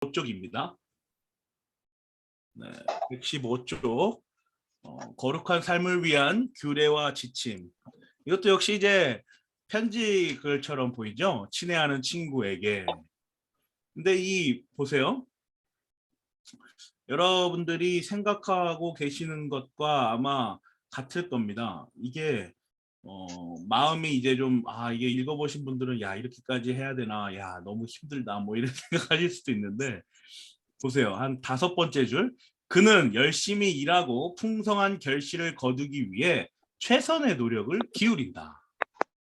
115쪽입니다. 네, 115쪽. 거룩한 삶을 위한 규례와 지침. 이것도 역시 이제 편지 글처럼 보이죠? 친애하는 친구에게. 근데 이 보세요. 여러분들이 생각하고 계시는 것과 아마 같을 겁니다. 이게 마음이 이제 좀 이게 읽어보신 분들은 야 이렇게까지 해야 되나, 야 너무 힘들다 뭐 이렇게 생각하실 수도 있는데, 보세요. 한 5번째 줄. 그는 열심히 일하고 풍성한 결실을 거두기 위해 최선의 노력을 기울인다.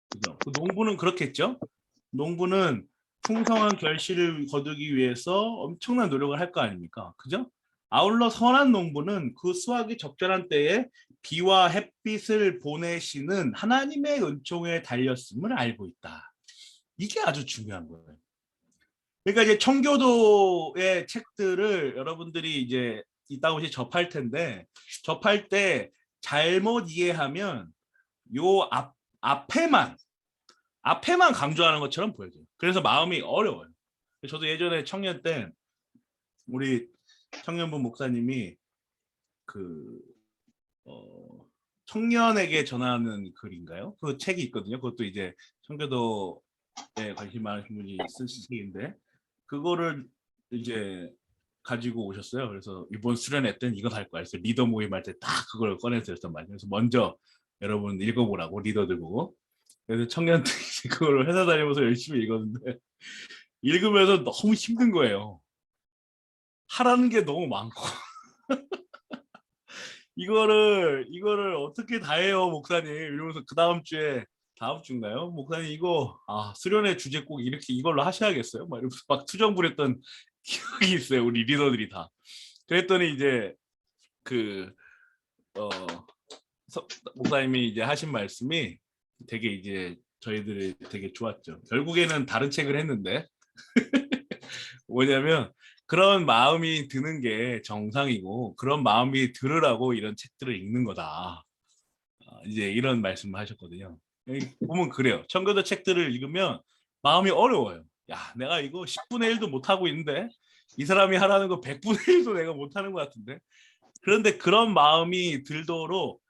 그죠? 그 농부는 그렇겠죠? 농부는 풍성한 결실을 거두기 위해서 엄청난 노력을 할 거 아닙니까? 그죠? 아울러 선한 농부는 그 수확이 적절한 때에 비와 햇빛을 보내시는 하나님의 은총에 달렸음을 알고 있다. 이게 아주 중요한 거예요. 그러니까 이제 청교도의 책들을 여러분들이 이제 이따가 접할 텐데, 접할 때 잘못 이해하면 요 앞에만 강조하는 것처럼 보여져요. 그래서 마음이 어려워요. 저도 예전에 청년 때 우리 청년부 목사님이 그 청년에게 전하는 글인가요? 그 책이 있거든요. 그것도 이제 청교도에 관심 많으신 분이 쓰신 책인데, 그거를 이제 가지고 오셨어요. 그래서 이번 수련회 때는 이거 할 거야. 그래서 리더 모임할 때 딱 그걸 꺼내드렸단 말이에요. 그래서 먼저 여러분 읽어보라고, 리더들 보고. 그래서 청년들이 그걸 회사 다니면서 열심히 읽었는데 읽으면서 너무 힘든 거예요. 하라는 게 너무 많고 이거를 어떻게 다 해요 목사님 이러면서 그 다음 주인가요? 목사님 이거 수련회 주제 꼭 이렇게 이걸로 하셔야겠어요? 막 이러면서 막 투정 부렸던 기억이 있어요. 우리 리더들이 다. 그랬더니 이제 그 목사님이 이제 하신 말씀이 되게 이제 저희들이 되게 좋았죠. 결국에는 다른 책을 했는데 뭐냐면, 그런 마음이 드는 게 정상이고 그런 마음이 들으라고 이런 책들을 읽는 거다. 이제 이런 말씀을 하셨거든요. 보면 그래요. 청교도 책들을 읽으면 마음이 어려워요. 야, 내가 이거 10분의 1도 못하고 있는데 이 사람이 하라는 거 100분의 1도 내가 못하는 것 같은데. 그런데 그런 마음이 들도록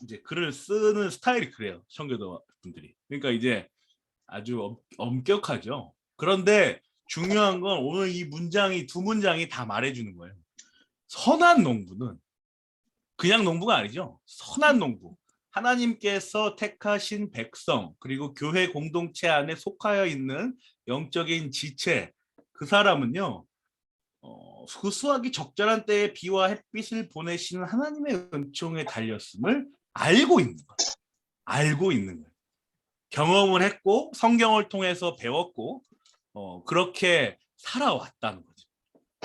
이제 글을 쓰는 스타일이 그래요. 청교도 분들이. 그러니까 이제 아주 엄격하죠. 그런데 중요한 건 오늘 이 두 문장이 다 말해주는 거예요. 선한 농부는 그냥 농부가 아니죠. 선한 농부. 하나님께서 택하신 백성, 그리고 교회 공동체 안에 속하여 있는 영적인 지체, 그 사람은요, 그 수확이 적절한 때에 비와 햇빛을 보내시는 하나님의 은총에 달렸음을 알고 있는 거예요. 알고 있는 거예요. 경험을 했고 성경을 통해서 배웠고 그렇게 살아왔다는 거죠.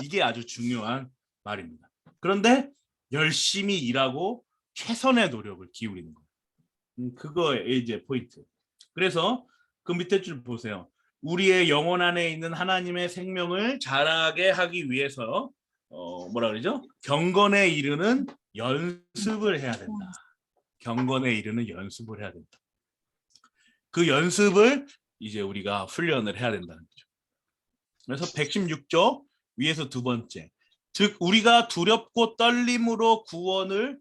이게 아주 중요한 말입니다. 그런데 열심히 일하고 최선의 노력을 기울이는 거예요. 그거에 이제 포인트. 그래서 그 밑에 줄 보세요. 우리의 영혼 안에 있는 하나님의 생명을 자라게 하기 위해서 뭐라 그러죠? 경건에 이르는 연습을 해야 된다. 경건에 이르는 연습을 해야 된다. 그 연습을 이제 우리가 훈련을 해야 된다는 거죠. 그래서 116조 위에서 2번째. 즉 우리가 두렵고 떨림으로 구원을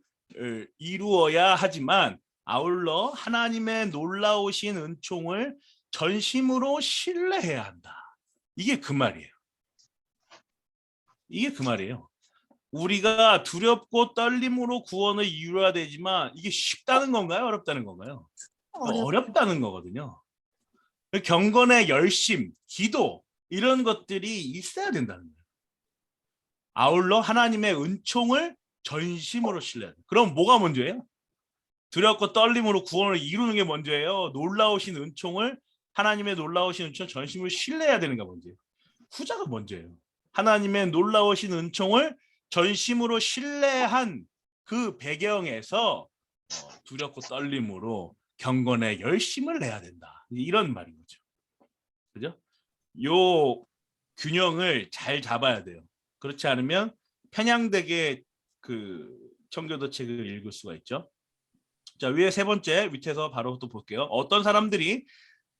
이루어야 하지만 아울러 하나님의 놀라우신 은총을 전심으로 신뢰해야 한다. 이게 그 말이에요. 이게 그 말이에요. 우리가 두렵고 떨림으로 구원을 이루어야 되지만 이게 쉽다는 건가요? 어렵다는 건가요? 어렵다는 거거든요. 경건의 열심, 기도 이런 것들이 있어야 된다는 거예요. 아울러 하나님의 은총을 전심으로 신뢰해야 돼요. 그럼 뭐가 먼저예요? 두렵고 떨림으로 구원을 이루는 게 먼저예요? 놀라우신 은총을, 하나님의 놀라우신 은총을 전심으로 신뢰해야 되는 게 먼저예요? 후자가 먼저예요. 하나님의 놀라우신 은총을 전심으로 신뢰한 그 배경에서 두렵고 떨림으로 경건의 열심을 내야 된다. 이런 말인 거죠. 그죠? 요 균형을 잘 잡아야 돼요. 그렇지 않으면 편향되게 그 청교도 책을 읽을 수가 있죠. 자, 위에 3번째, 밑에서 바로 또 볼게요. 어떤 사람들이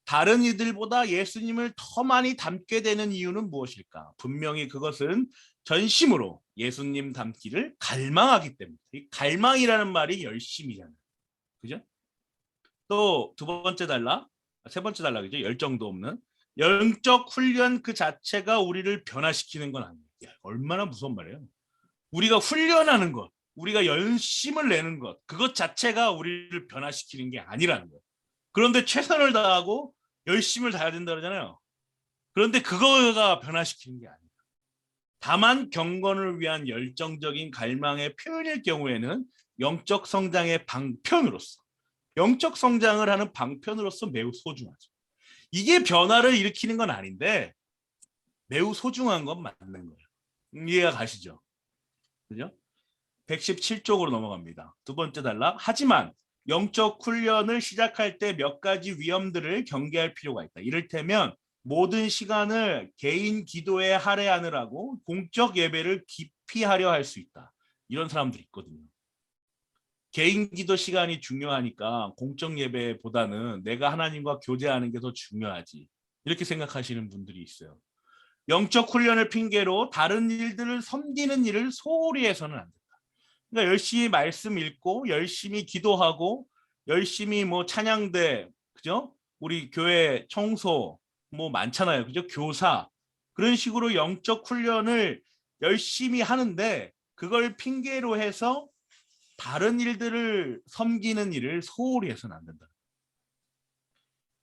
다른 이들보다 예수님을 더 많이 닮게 되는 이유는 무엇일까? 분명히 그것은 전심으로 예수님 닮기를 갈망하기 때문에. 이 갈망이라는 말이 열심이잖아요. 그죠? 또 두 번째 단락, 세 번째 단락이죠. 열정도 없는. 영적 훈련 그 자체가 우리를 변화시키는 건 아니에요. 야, 얼마나 무서운 말이에요. 우리가 훈련하는 것, 우리가 열심을 내는 것, 그것 자체가 우리를 변화시키는 게 아니라는 거예요. 그런데 최선을 다하고 열심을 다해야 된다 그러잖아요. 그런데 그거가 변화시키는 게 아니에요. 다만 경건을 위한 열정적인 갈망의 표현일 경우에는 영적 성장의 방편으로서, 영적 성장을 하는 방편으로서 매우 소중하죠. 이게 변화를 일으키는 건 아닌데 매우 소중한 건 맞는 거예요. 이해가 가시죠? 그죠? 117쪽으로 넘어갑니다. 두 번째 단락. 하지만 영적 훈련을 시작할 때 몇 가지 위험들을 경계할 필요가 있다. 이를테면 모든 시간을 개인 기도에 할애하느라고 공적 예배를 기피하려 할 수 있다. 이런 사람들이 있거든요. 개인 기도 시간이 중요하니까 공적 예배보다는 내가 하나님과 교제하는 게 더 중요하지. 이렇게 생각하시는 분들이 있어요. 영적 훈련을 핑계로 다른 일들을 섬기는 일을 소홀히 해서는 안 된다. 그러니까 열심히 말씀 읽고 열심히 기도하고 열심히 뭐 찬양대, 그죠? 우리 교회 청소 뭐 많잖아요. 그죠? 교사. 그런 식으로 영적 훈련을 열심히 하는데 그걸 핑계로 해서 다른 일들을 섬기는 일을 소홀히 해서는 안 된다.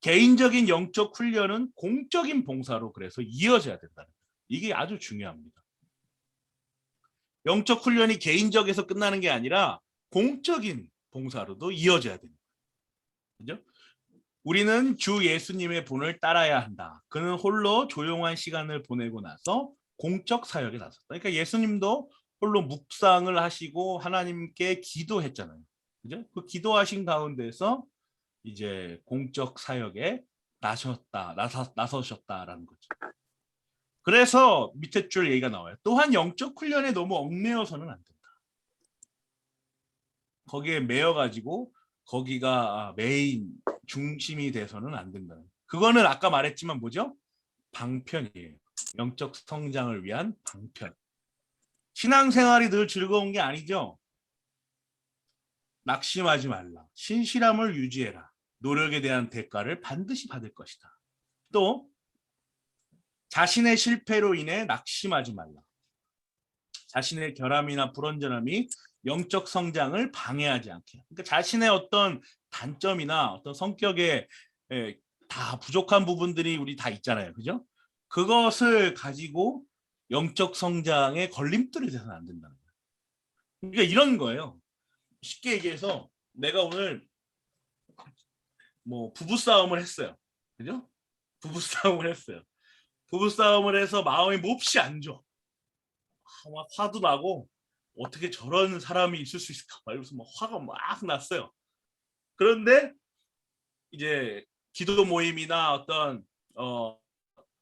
개인적인 영적 훈련은 공적인 봉사로 그래서 이어져야 된다. 이게 아주 중요합니다. 영적 훈련이 개인적에서 끝나는 게 아니라 공적인 봉사로도 이어져야 됩니다. 그죠? 우리는 주 예수님의 본을 따라야 한다. 그는 홀로 조용한 시간을 보내고 나서 공적 사역에 나섰다. 그러니까 예수님도 홀로 묵상을 하시고 하나님께 기도했잖아요. 그죠? 그 기도하신 가운데서 이제 공적 사역에 나서셨다라는 거죠. 그래서 밑에 줄 얘기가 나와요. 또한 영적 훈련에 너무 얽매여서는 안 된다. 거기에 매여가지고 거기가 메인 중심이 돼서는 안 된다. 그거는 아까 말했지만 뭐죠? 방편이에요. 영적 성장을 위한 방편. 신앙생활이 늘 즐거운 게 아니죠. 낙심하지 말라. 신실함을 유지해라. 노력에 대한 대가를 반드시 받을 것이다. 또 자신의 실패로 인해 낙심하지 말라. 자신의 결함이나 불완전함이 영적 성장을 방해하지 않게. 그러니까 자신의 어떤 단점이나 어떤 성격에 다 부족한 부분들이 우리 다 있잖아요. 그죠? 그것을 가지고 영적 성장에 걸림돌이 돼서는 안 된다는 거예요. 그러니까 이런 거예요. 쉽게 얘기해서 내가 오늘 뭐 부부싸움을 했어요. 그죠? 부부싸움을 했어요. 부부싸움을 해서 마음이 몹시 안 좋아. 막 화도 나고 어떻게 저런 사람이 있을 수 있을까 이러면서 막 화가 막 났어요. 그런데 이제 기도 모임이나 어떤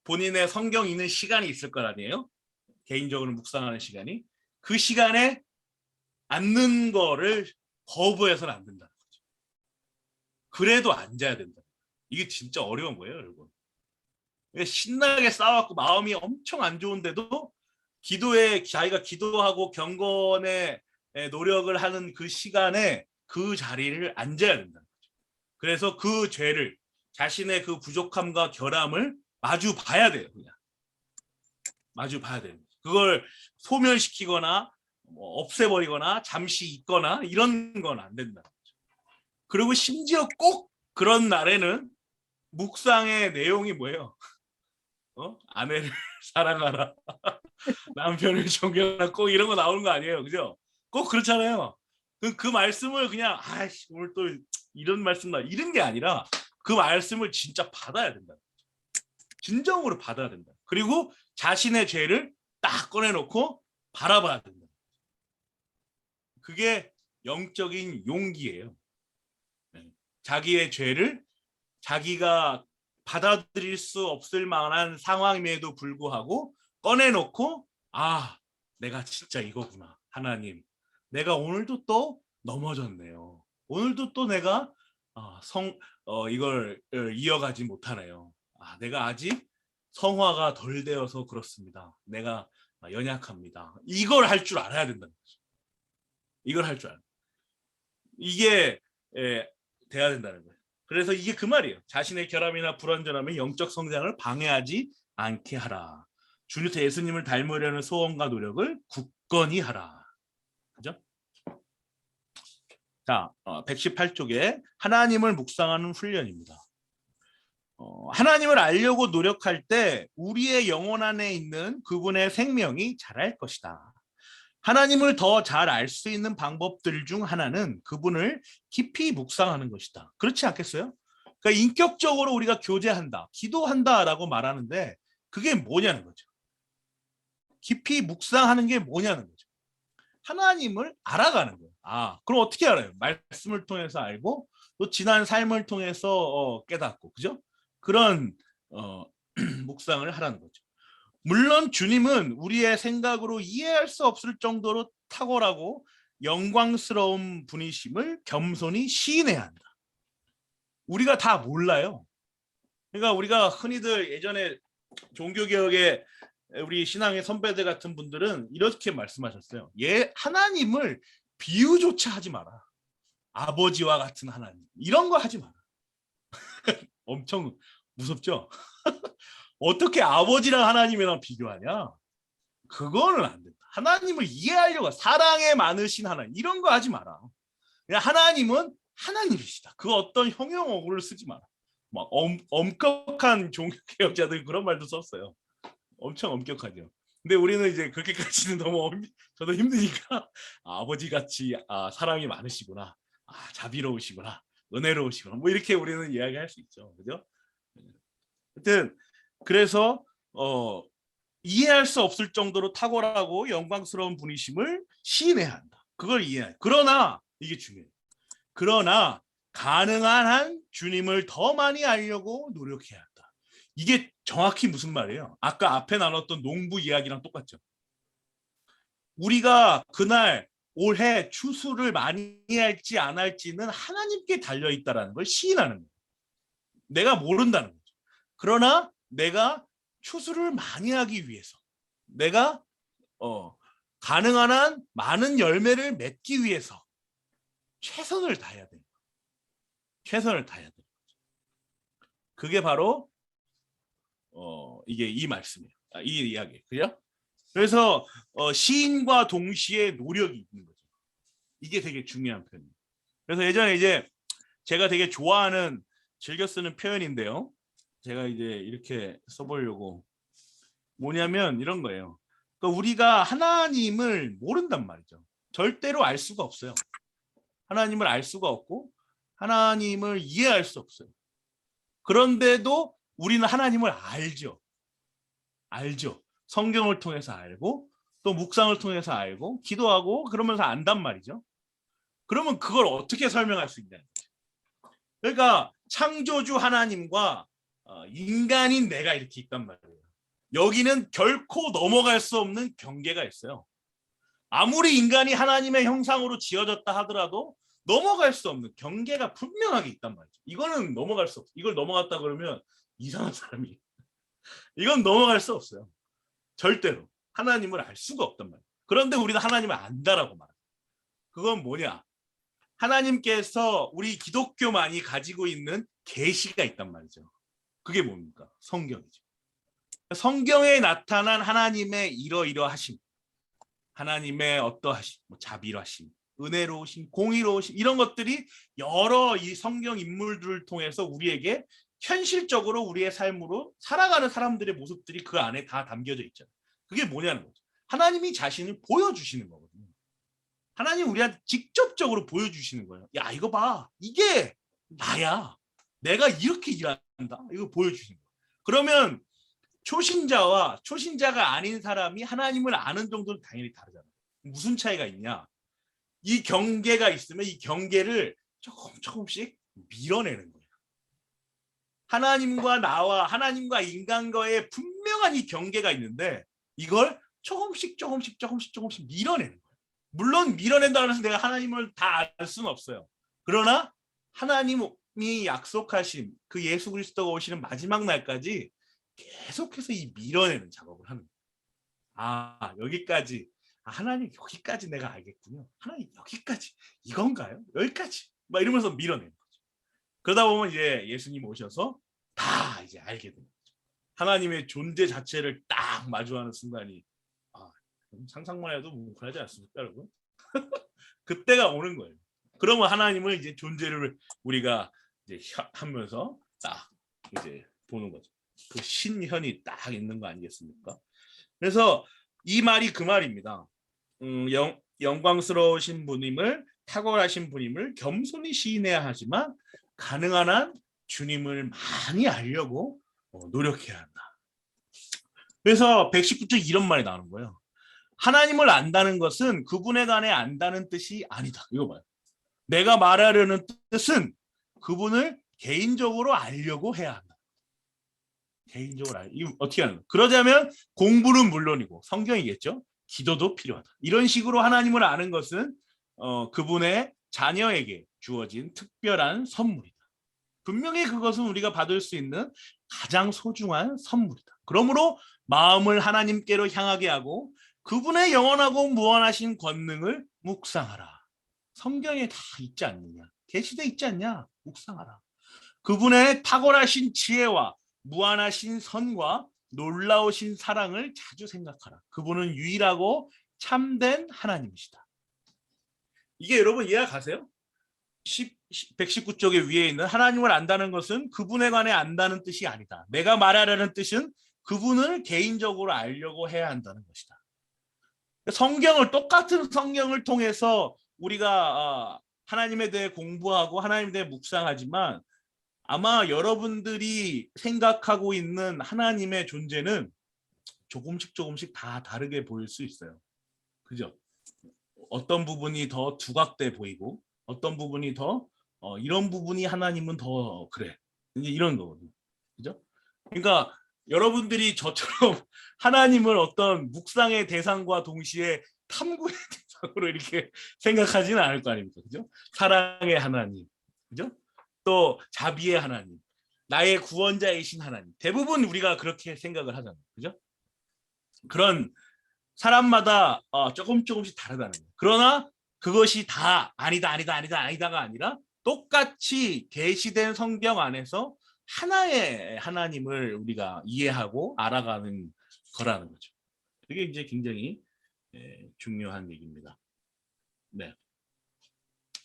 본인의 성경 읽는 시간이 있을 거 아니에요. 개인적으로 묵상하는 시간이. 그 시간에 앉는 거를 거부해서는 안 된다는 거죠. 그래도 앉아야 된다. 이게 진짜 어려운 거예요, 여러분. 신나게 싸웠고 마음이 엄청 안 좋은데도 기도에 자기가 기도하고 경건에 노력을 하는 그 시간에 그 자리를 앉아야 된다는 거죠. 그래서 그 죄를 자신의 그 부족함과 결함을 마주 봐야 돼요. 그냥 마주 봐야 돼요. 그걸 소멸시키거나 뭐 없애버리거나 잠시 있거나 이런 건 안 된다는 거죠. 그리고 심지어 꼭 그런 날에는 묵상의 내용이 뭐예요? 아내를 사랑하라. 남편을 존경하라. 꼭 이런 거 나오는 거 아니에요. 그죠? 꼭 그렇잖아요. 그 말씀을 그냥 아이씨 오늘 또 이런 말씀 나 이런 게 아니라 그 말씀을 진짜 받아야 된다. 진정으로 받아야 된다. 그리고 자신의 죄를 딱 꺼내놓고 바라봐야 된다. 그게 영적인 용기예요. 자기의 죄를 자기가 받아들일 수 없을 만한 상황임에도 불구하고 꺼내놓고 내가 진짜 이거구나. 하나님, 내가 오늘도 또 넘어졌네요. 오늘도 또 내가 이걸 이어가지 못하네요. 내가 아직 성화가 덜 되어서 그렇습니다. 내가 연약합니다. 이걸 할 줄 알아야 된다는 거죠. 이걸 할 줄 알아야. 이게 돼야 된다는 거예요. 그래서 이게 그 말이에요. 자신의 결함이나 불완전함이 영적 성장을 방해하지 않게 하라. 주 예수님을 닮으려는 소원과 노력을 굳건히 하라. 그죠? 자, 118쪽에 하나님을 묵상하는 훈련입니다. 하나님을 알려고 노력할 때 우리의 영혼 안에 있는 그분의 생명이 자랄 것이다. 하나님을 더 잘 알 수 있는 방법들 중 하나는 그분을 깊이 묵상하는 것이다. 그렇지 않겠어요? 그러니까 인격적으로 우리가 교제한다, 기도한다라고 말하는데 그게 뭐냐는 거죠. 깊이 묵상하는 게 뭐냐는 거죠. 하나님을 알아가는 거예요. 그럼 어떻게 알아요? 말씀을 통해서 알고 또 지난 삶을 통해서 깨닫고, 그죠? 그런 묵상을 하라는 거죠. 물론 주님은 우리의 생각으로 이해할 수 없을 정도로 탁월하고 영광스러운 분이심을 겸손히 시인해야 한다. 우리가 다 몰라요. 그러니까 우리가 흔히들 예전에 종교개혁의 우리 신앙의 선배들 같은 분들은 이렇게 말씀하셨어요. 하나님을 비유조차 하지 마라. 아버지와 같은 하나님. 이런 거 하지 마라. 엄청 무섭죠? 어떻게 아버지랑 하나님이랑 비교하냐? 그거는 안 된다. 하나님을 이해하려고 사랑에 많으신 하나님. 이런 거 하지 마라. 그냥 하나님은 하나님이시다. 그 어떤 형용어구를 쓰지 마라. 막 엄격한 종교개혁자들이 그런 말도 썼어요. 엄청 엄격하죠. 근데 우리는 이제 그렇게까지는 너무 저도 힘드니까 아버지같이 사랑이 많으시구나, 자비로우시구나, 은혜로우시구나, 뭐 이렇게 우리는 이야기할 수 있죠. 그죠? 하여튼 그래서 이해할 수 없을 정도로 탁월하고 영광스러운 분이심을 시인해야 한다. 그걸 이해해. 그러나 이게 중요해요. 그러나 가능한 한 주님을 더 많이 알려고 노력해야 한다. 이게 정확히 무슨 말이에요? 아까 앞에 나눴던 농부 이야기랑 똑같죠. 우리가 그날 올해 추수를 많이 할지 안 할지는 하나님께 달려있다는 걸 시인하는 거예요. 내가 모른다는 거죠. 그러나 내가 추수를 많이 하기 위해서, 내가 가능한 한 많은 열매를 맺기 위해서 최선을 다해야 돼요. 최선을 다해야 돼요. 그게 바로 이게 이 말씀이에요. 이 이야기. 그죠? 그래서 시인과 동시에 노력이 있는 거죠. 이게 되게 중요한 표현이에요. 그래서 예전에 이제 제가 되게 좋아하는, 즐겨 쓰는 표현인데요. 제가 이제 이렇게 써보려고, 뭐냐면 이런 거예요. 그러니까 우리가 하나님을 모른단 말이죠. 절대로 알 수가 없어요. 하나님을 알 수가 없고 하나님을 이해할 수 없어요. 그런데도 우리는 하나님을 알죠. 알죠. 성경을 통해서 알고 또 묵상을 통해서 알고 기도하고 그러면서 안단 말이죠. 그러면 그걸 어떻게 설명할 수 있냐. 그러니까 창조주 하나님과 인간인 내가 이렇게 있단 말이에요. 여기는 결코 넘어갈 수 없는 경계가 있어요. 아무리 인간이 하나님의 형상으로 지어졌다 하더라도 넘어갈 수 없는 경계가 분명하게 있단 말이죠. 이거는 넘어갈 수 없어요. 이걸 넘어갔다 그러면 이상한 사람이. 이건 넘어갈 수 없어요. 절대로. 하나님을 알 수가 없단 말이에요. 그런데 우리는 하나님을 안다라고 말해요. 그건 뭐냐? 하나님께서 우리 기독교만이 가지고 있는 계시가 있단 말이죠. 그게 뭡니까? 성경이죠. 성경에 나타난 하나님의 이러이러하심, 하나님의 어떠하심, 자비로하심, 은혜로우심, 공의로우심, 이런 것들이 여러 이 성경 인물들을 통해서 우리에게 현실적으로 우리의 삶으로 살아가는 사람들의 모습들이 그 안에 다 담겨져 있잖아요. 그게 뭐냐는 거죠. 하나님이 자신을 보여주시는 거거든요. 하나님 우리한테 직접적으로 보여주시는 거예요. 야, 이거 봐. 이게 나야. 내가 이렇게 일한다. 이거 보여주시는 거예요. 그러면 초신자와 초신자가 아닌 사람이 하나님을 아는 정도는 당연히 다르잖아요. 무슨 차이가 있냐? 이 경계가 있으면 이 경계를 조금씩 밀어내는 거예요. 하나님과 나와 하나님과 인간과의 분명한 이 경계가 있는데 이걸 조금씩 밀어내는 거예요. 물론 밀어낸다고 해서 내가 하나님을 다 알 수는 없어요. 그러나 하나님 약속하신 그 예수 그리스도가 오시는 마지막 날까지 계속해서 이 밀어내는 작업을 하는 거예요. 여기까지. 하나님 여기까지 내가 알겠군요. 하나님 여기까지. 이건가요? 여기까지. 막 이러면서 밀어내는 거죠. 그러다 보면 이제 예수님 오셔서 다 이제 알게 됩니다. 하나님의 존재 자체를 딱 마주하는 순간이 상상만 해도 뭉클하지 않습니까, 여러분? 그때가 오는 거예요. 그러면 하나님을 이제 존재를 우리가 이제 하면서 딱 이제 보는 거죠. 그 신현이 딱 있는 거 아니겠습니까? 그래서 이 말이 그 말입니다. 영광스러우신 분임을, 탁월하신 분임을 겸손히 시인해야 하지만 가능한 한 주님을 많이 알려고 노력해야 한다. 그래서 119쪽 이런 말이 나오는 거예요. 하나님을 안다는 것은 그분에 관해 안다는 뜻이 아니다. 이거 봐요. 내가 말하려는 뜻은 그분을 개인적으로 알려고 해야 한다. 개인적으로 이거 어떻게 하는 거예요? 그러자면 공부는 물론이고 성경이겠죠. 기도도 필요하다. 이런 식으로 하나님을 아는 것은 그분의 자녀에게 주어진 특별한 선물이다. 분명히 그것은 우리가 받을 수 있는 가장 소중한 선물이다. 그러므로 마음을 하나님께로 향하게 하고 그분의 영원하고 무한하신 권능을 묵상하라. 성경에 다 있지 않느냐? 계시되어 있지 않냐? 묵상하라. 그분의 탁월하신 지혜와 무한하신 선과 놀라우신 사랑을 자주 생각하라. 그분은 유일하고 참된 하나님이시다. 이게 여러분 이해 가세요? 119쪽의 위에 있는 하나님을 안다는 것은 그분에 관해 안다는 뜻이 아니다. 내가 말하려는 뜻은 그분을 개인적으로 알려고 해야 한다는 것이다. 똑같은 성경을 통해서 우리가 하나님에 대해 공부하고 하나님에 대해 묵상하지만 아마 여러분들이 생각하고 있는 하나님의 존재는 조금씩 다 다르게 보일 수 있어요. 그죠? 어떤 부분이 더 두각돼 보이고 어떤 부분이 더 이런 부분이 하나님은 더 그래. 이제 이런 거거든요. 그죠? 그러니까 여러분들이 저처럼 하나님을 어떤 묵상의 대상과 동시에 탐구의 대상으로 이렇게 생각하지는 않을 거 아닙니까? 그죠? 사랑의 하나님. 그죠? 또 자비의 하나님. 나의 구원자이신 하나님. 대부분 우리가 그렇게 생각을 하잖아요. 그죠? 그런 사람마다 조금씩 다르다는 거예요. 그러나 그것이 다 아니다가 아니라 똑같이 계시된 성경 안에서 하나의 하나님을 우리가 이해하고 알아가는 거라는 거죠. 그게 이제 굉장히 중요한 얘기입니다. 네.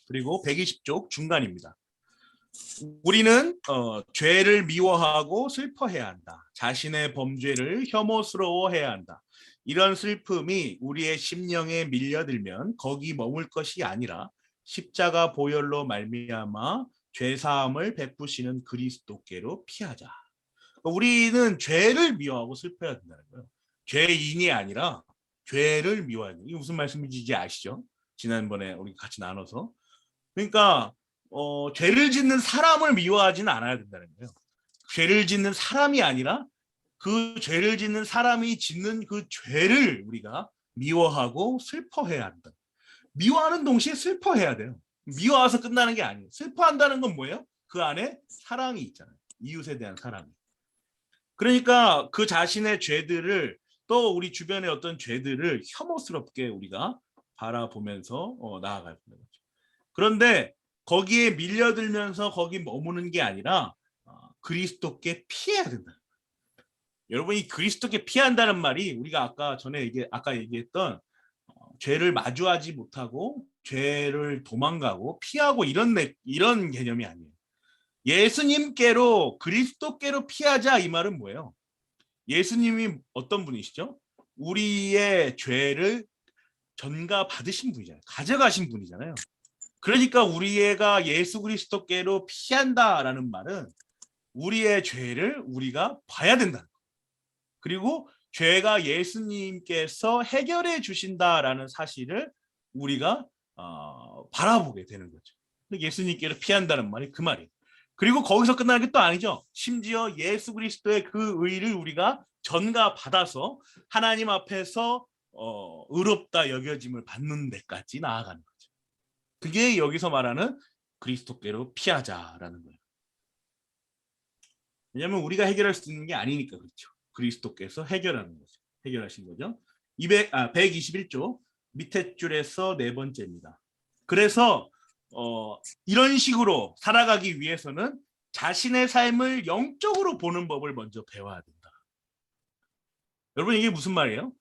그리고 120쪽 중간입니다. 우리는 죄를 미워하고 슬퍼해야 한다. 자신의 범죄를 혐오스러워해야 한다. 이런 슬픔이 우리의 심령에 밀려들면 거기 머물 것이 아니라 십자가 보혈로 말미암아 죄사함을 베푸시는 그리스도께로 피하자. 우리는 죄를 미워하고 슬퍼해야 된다는 거예요. 죄인이 아니라 죄를 미워해야 된다. 이게 무슨 말씀인지 아시죠? 지난번에 우리 같이 나눠서. 그러니까 죄를 짓는 사람을 미워하지는 않아야 된다는 거예요. 죄를 짓는 사람이 아니라 그 죄를 짓는 사람이 짓는 그 죄를 우리가 미워하고 슬퍼해야 한다. 미워하는 동시에 슬퍼해야 돼요. 미워해서 끝나는 게 아니에요. 슬퍼한다는 건 뭐예요? 그 안에 사랑이 있잖아요. 이웃에 대한 사랑이. 그러니까 그 자신의 죄들을 또 우리 주변의 어떤 죄들을 혐오스럽게 우리가 바라보면서 나아갈 거죠. 그런데 거기에 밀려들면서 거기 머무는 게 아니라 그리스도께 피해야 된다. 여러분이 그리스도께 피한다는 말이 우리가 아까 얘기했던 죄를 마주하지 못하고 죄를 도망가고 피하고 이런 개념이 아니에요. 예수님께로 그리스도께로 피하자 이 말은 뭐예요? 예수님이 어떤 분이시죠? 우리의 죄를 전가 받으신 분이잖아요. 가져가신 분이잖아요. 그러니까 우리가 예수 그리스도께로 피한다라는 말은 우리의 죄를 우리가 봐야 된다. 그리고 죄가 예수님께서 해결해 주신다라는 사실을 우리가 바라보게 되는 거죠. 예수님께로 피한다는 말이 그 말이에요. 그리고 거기서 끝나는 게 또 아니죠. 심지어 예수 그리스도의 그 의를 우리가 전가받아서 하나님 앞에서 의롭다 여겨짐을 받는 데까지 나아가는 거죠. 그게 여기서 말하는 그리스도께로 피하자라는 거예요. 왜냐하면 우리가 해결할 수 있는 게 아니니까 그렇죠. 그리스도께서 해결하는 거죠. 해결하신 거죠. 121조 밑에 줄에서 네 번째입니다. 그래서 이런 식으로 살아가기 위해서는 자신의 삶을 영적으로 보는 법을 먼저 배워야 된다. 여러분 이게 무슨 말이에요?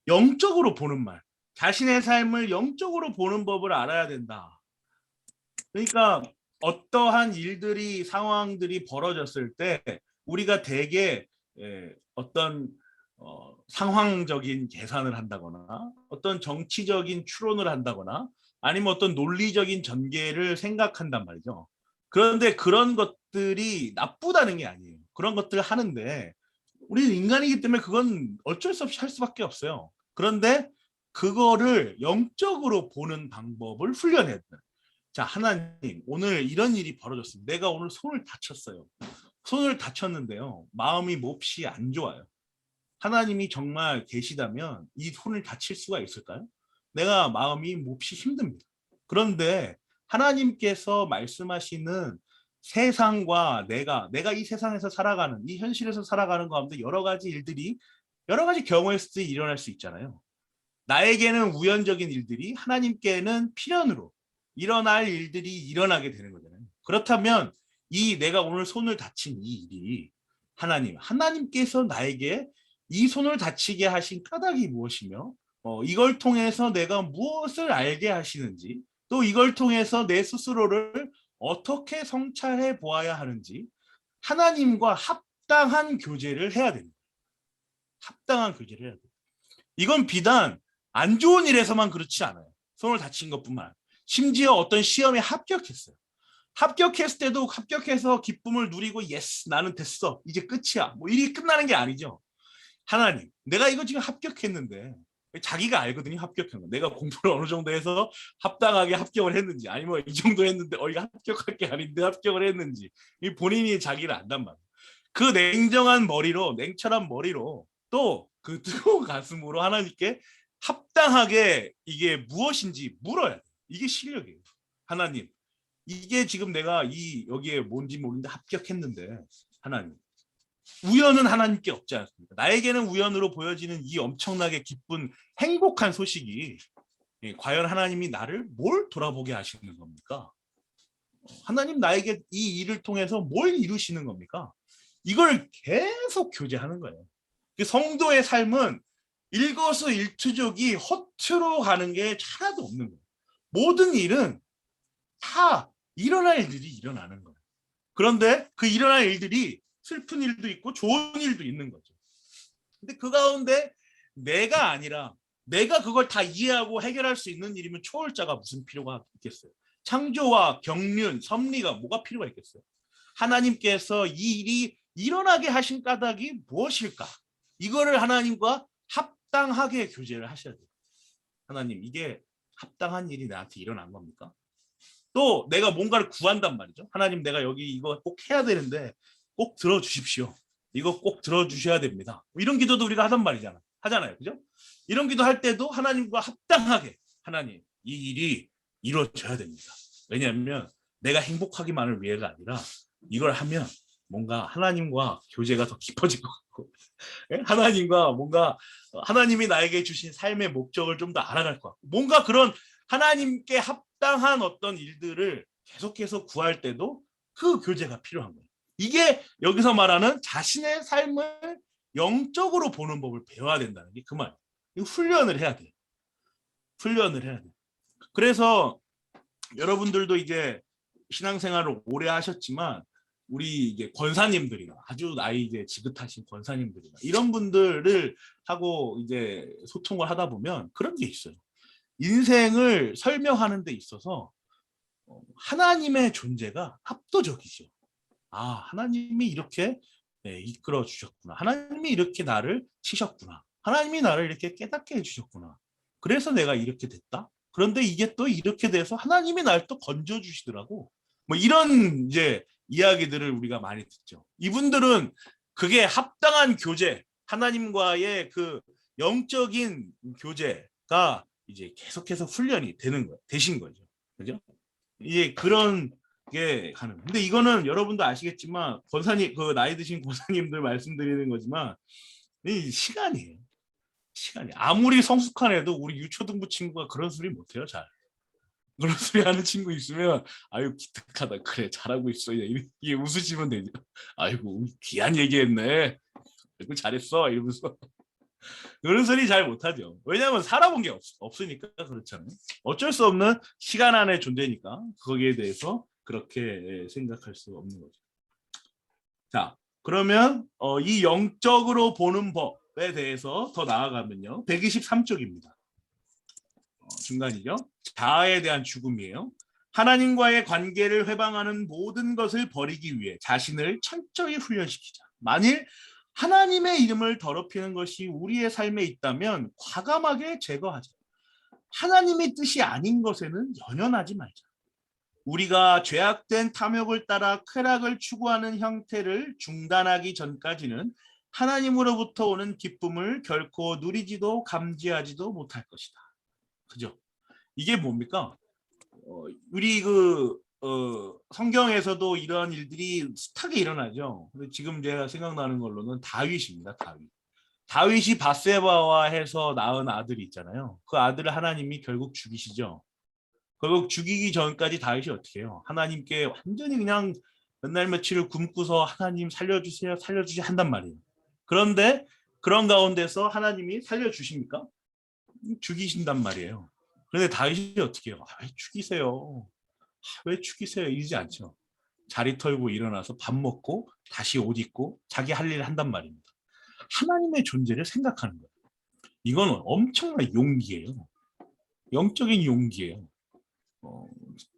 영적으로 보는 말. 자신의 삶을 영적으로 보는 법을 알아야 된다. 그러니까 어떠한 일들이 상황들이 벌어졌을 때 우리가 대개 어떤 상황적인 계산을 한다거나 어떤 정치적인 추론을 한다거나 아니면 어떤 논리적인 전개를 생각한단 말이죠. 그런데 그런 것들이 나쁘다는 게 아니에요. 그런 것들을 하는데 우리는 인간이기 때문에 그건 어쩔 수 없이 할 수밖에 없어요. 그런데 그거를 영적으로 보는 방법을 훈련해야 돼요. 자, 하나님, 오늘 이런 일이 벌어졌습니다. 내가 오늘 손을 다쳤어요. 손을 다쳤는데요. 마음이 몹시 안 좋아요. 하나님이 정말 계시다면 이 손을 다칠 수가 있을까요? 내가 마음이 몹시 힘듭니다. 그런데 하나님께서 말씀하시는 세상과 내가 이 세상에서 살아가는, 이 현실에서 살아가는 가운데 여러 가지 일들이, 여러 가지 경우의 수도 일어날 수 있잖아요. 나에게는 우연적인 일들이 하나님께는 필연으로 일어날 일들이 일어나게 되는 거잖아요. 그렇다면 이 내가 오늘 손을 다친 이 일이 하나님께서 나에게 이 손을 다치게 하신 까닭이 무엇이며 이걸 통해서 내가 무엇을 알게 하시는지 또 이걸 통해서 내 스스로를 어떻게 성찰해 보아야 하는지 하나님과 합당한 교제를 해야 됩니다. 합당한 교제를 해야 됩니다. 이건 비단 안 좋은 일에서만 그렇지 않아요. 손을 다친 것뿐만 아니라 심지어 어떤 시험에 합격했어요. 합격했을 때도 합격해서 기쁨을 누리고 예스 나는 됐어 이제 끝이야 뭐 일이 끝나는 게 아니죠. 하나님 내가 이거 지금 합격했는데 자기가 알거든요. 합격한 거 내가 공부를 어느 정도 해서 합당하게 합격을 했는지 아니면 이 정도 했는데 이거 합격할 게 아닌데 합격을 했는지 이 본인이 자기를 안단 말이에요. 그 냉정한 머리로 냉철한 머리로 또 그 뜨거운 가슴으로 하나님께 합당하게 이게 무엇인지 물어야 돼. 이게 실력이에요. 하나님 이게 지금 내가 여기에 뭔지 모르는데 합격했는데 하나님 우연은 하나님께 없지 않습니까? 나에게는 우연으로 보여지는 이 엄청나게 기쁜 행복한 소식이 과연 하나님이 나를 뭘 돌아보게 하시는 겁니까? 하나님 나에게 이 일을 통해서 뭘 이루시는 겁니까? 이걸 계속 교제하는 거예요. 성도의 삶은 일거수일투족이 허투루 가는 게 하나도 없는 거예요. 모든 일은 다 일어날 일들이 일어나는 거예요. 그런데 그 일어날 일들이 슬픈 일도 있고 좋은 일도 있는 거죠. 근데 그 가운데 내가 아니라 내가 그걸 다 이해하고 해결할 수 있는 일이면 초월자가 무슨 필요가 있겠어요. 창조와 경륜, 섭리가 뭐가 필요가 있겠어요. 하나님께서 이 일이 일어나게 하신 까닭이 무엇일까? 이거를 하나님과 합당하게 교제를 하셔야 돼요. 하나님 이게 합당한 일이 나한테 일어난 겁니까? 또 내가 뭔가를 구한단 말이죠. 하나님 내가 여기 이거 꼭 해야 되는데 꼭 들어주십시오. 이거 꼭 들어주셔야 됩니다. 이런 기도도 우리가 하단 말이잖아. 하잖아요. 그죠? 이런 기도 할 때도 하나님과 합당하게 하나님 이 일이 이루어져야 됩니다. 왜냐하면 내가 행복하기만을 위해가 아니라 이걸 하면 뭔가 하나님과 교제가 더 깊어질 것 같고 하나님과 뭔가 하나님이 나에게 주신 삶의 목적을 좀 더 알아갈 것 같고 뭔가 그런 하나님께 합당한 어떤 일들을 계속해서 구할 때도 그 교제가 필요한 거예요. 이게 여기서 말하는 자신의 삶을 영적으로 보는 법을 배워야 된다는 게 그 말이에요. 훈련을 해야 돼요. 훈련을 해야 돼요. 그래서 여러분들도 이제 신앙생활을 오래 하셨지만 우리 이제 권사님들이나 아주 나이 이제 지긋하신 권사님들이나 이런 분들을 하고 이제 소통을 하다 보면 그런 게 있어요. 인생을 설명하는 데 있어서 하나님의 존재가 압도적이죠. 아, 하나님이 이렇게 이끌어 주셨구나. 하나님이 이렇게 나를 치셨구나. 하나님이 나를 이렇게 깨닫게 해주셨구나. 그래서 내가 이렇게 됐다. 그런데 이게 또 이렇게 돼서 하나님이 날 또 건져 주시더라고. 뭐 이런 이제 이야기들을 우리가 많이 듣죠. 이분들은 그게 합당한 교제, 하나님과의 그 영적인 교제가 이제 계속해서 훈련이 되신 거죠. 그죠? 이제 그런 게 가능. 근데 이거는 여러분도 아시겠지만 권사님 그 나이 드신 권사님들 말씀드리는 거지만 이 시간이에요. 시간이 아무리 성숙한 애도 우리 유초등부 친구가 그런 소리 못해요. 잘 그런 소리 하는 친구 있으면 아유 기특하다 그래 잘하고 있어 이게 웃으시면 되죠. 아이고 귀한 얘기했네. 아이고 잘했어 이러면서 그런 소리 잘 못하죠. 왜냐하면 살아본 게 없으니까 그렇잖아요. 어쩔 수 없는 시간 안의 존재니까 거기에 대해서 그렇게 생각할 수 없는 거죠. 자, 그러면 이 영적으로 보는 법에 대해서 더 나아가면요. 123쪽입니다. 중간이죠. 자아에 대한 죽음이에요. 하나님과의 관계를 회방하는 모든 것을 버리기 위해 자신을 철저히 훈련시키자. 만일 하나님의 이름을 더럽히는 것이 우리의 삶에 있다면 과감하게 제거하자. 하나님의 뜻이 아닌 것에는 연연하지 말자. 우리가 죄악된 탐욕을 따라 쾌락을 추구하는 형태를 중단하기 전까지는 하나님으로부터 오는 기쁨을 결코 누리지도 감지하지도 못할 것이다. 그죠? 이게 뭡니까? 우리 성경에서도 이러한 일들이 숱하게 일어나죠. 근데 지금 제가 생각나는 걸로는 다윗입니다. 다윗이 바세바와 해서 낳은 아들이 있잖아요. 그 아들을 하나님이 결국 죽이시죠. 결국 죽이기 전까지 다윗이 어떻게 해요? 하나님께 완전히 그냥 몇 날 며칠을 굶고서 하나님 살려주세요, 살려주세요 한단 말이에요. 그런데 그런 가운데서 하나님이 살려주십니까? 죽이신단 말이에요. 그런데 다윗이 어떻게 해요? 왜 죽이세요? 왜 죽이세요? 이러지 않죠. 자리 털고 일어나서 밥 먹고 다시 옷 입고 자기 할 일을 한단 말입니다. 하나님의 존재를 생각하는 거예요. 이거는 엄청난 용기예요. 영적인 용기예요.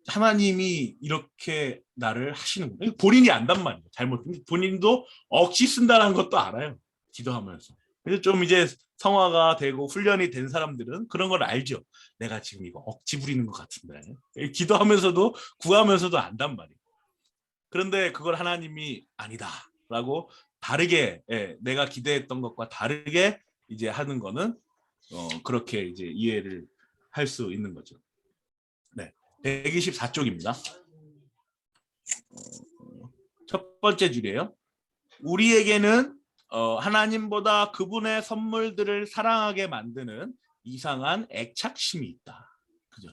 하나님이 이렇게 나를 하시는 거예요. 본인이 안단 말이에요. 잘못. 본인도 억지 쓴다는 것도 알아요. 기도하면서. 그래서 좀 이제 성화가 되고 훈련이 된 사람들은 그런 걸 알죠. 내가 지금 이거 억지 부리는 것 같은데. 기도하면서도 구하면서도 안단 말이에요. 그런데 그걸 하나님이 아니다라고 다르게 내가 기대했던 것과 다르게 이제 하는 거는 그렇게 이제 이해를 할 수 있는 거죠. 네, 124쪽입니다. 첫 번째 줄이에요. 우리에게는 하나님보다 그분의 선물들을 사랑하게 만드는 이상한 애착심이 있다. 그죠?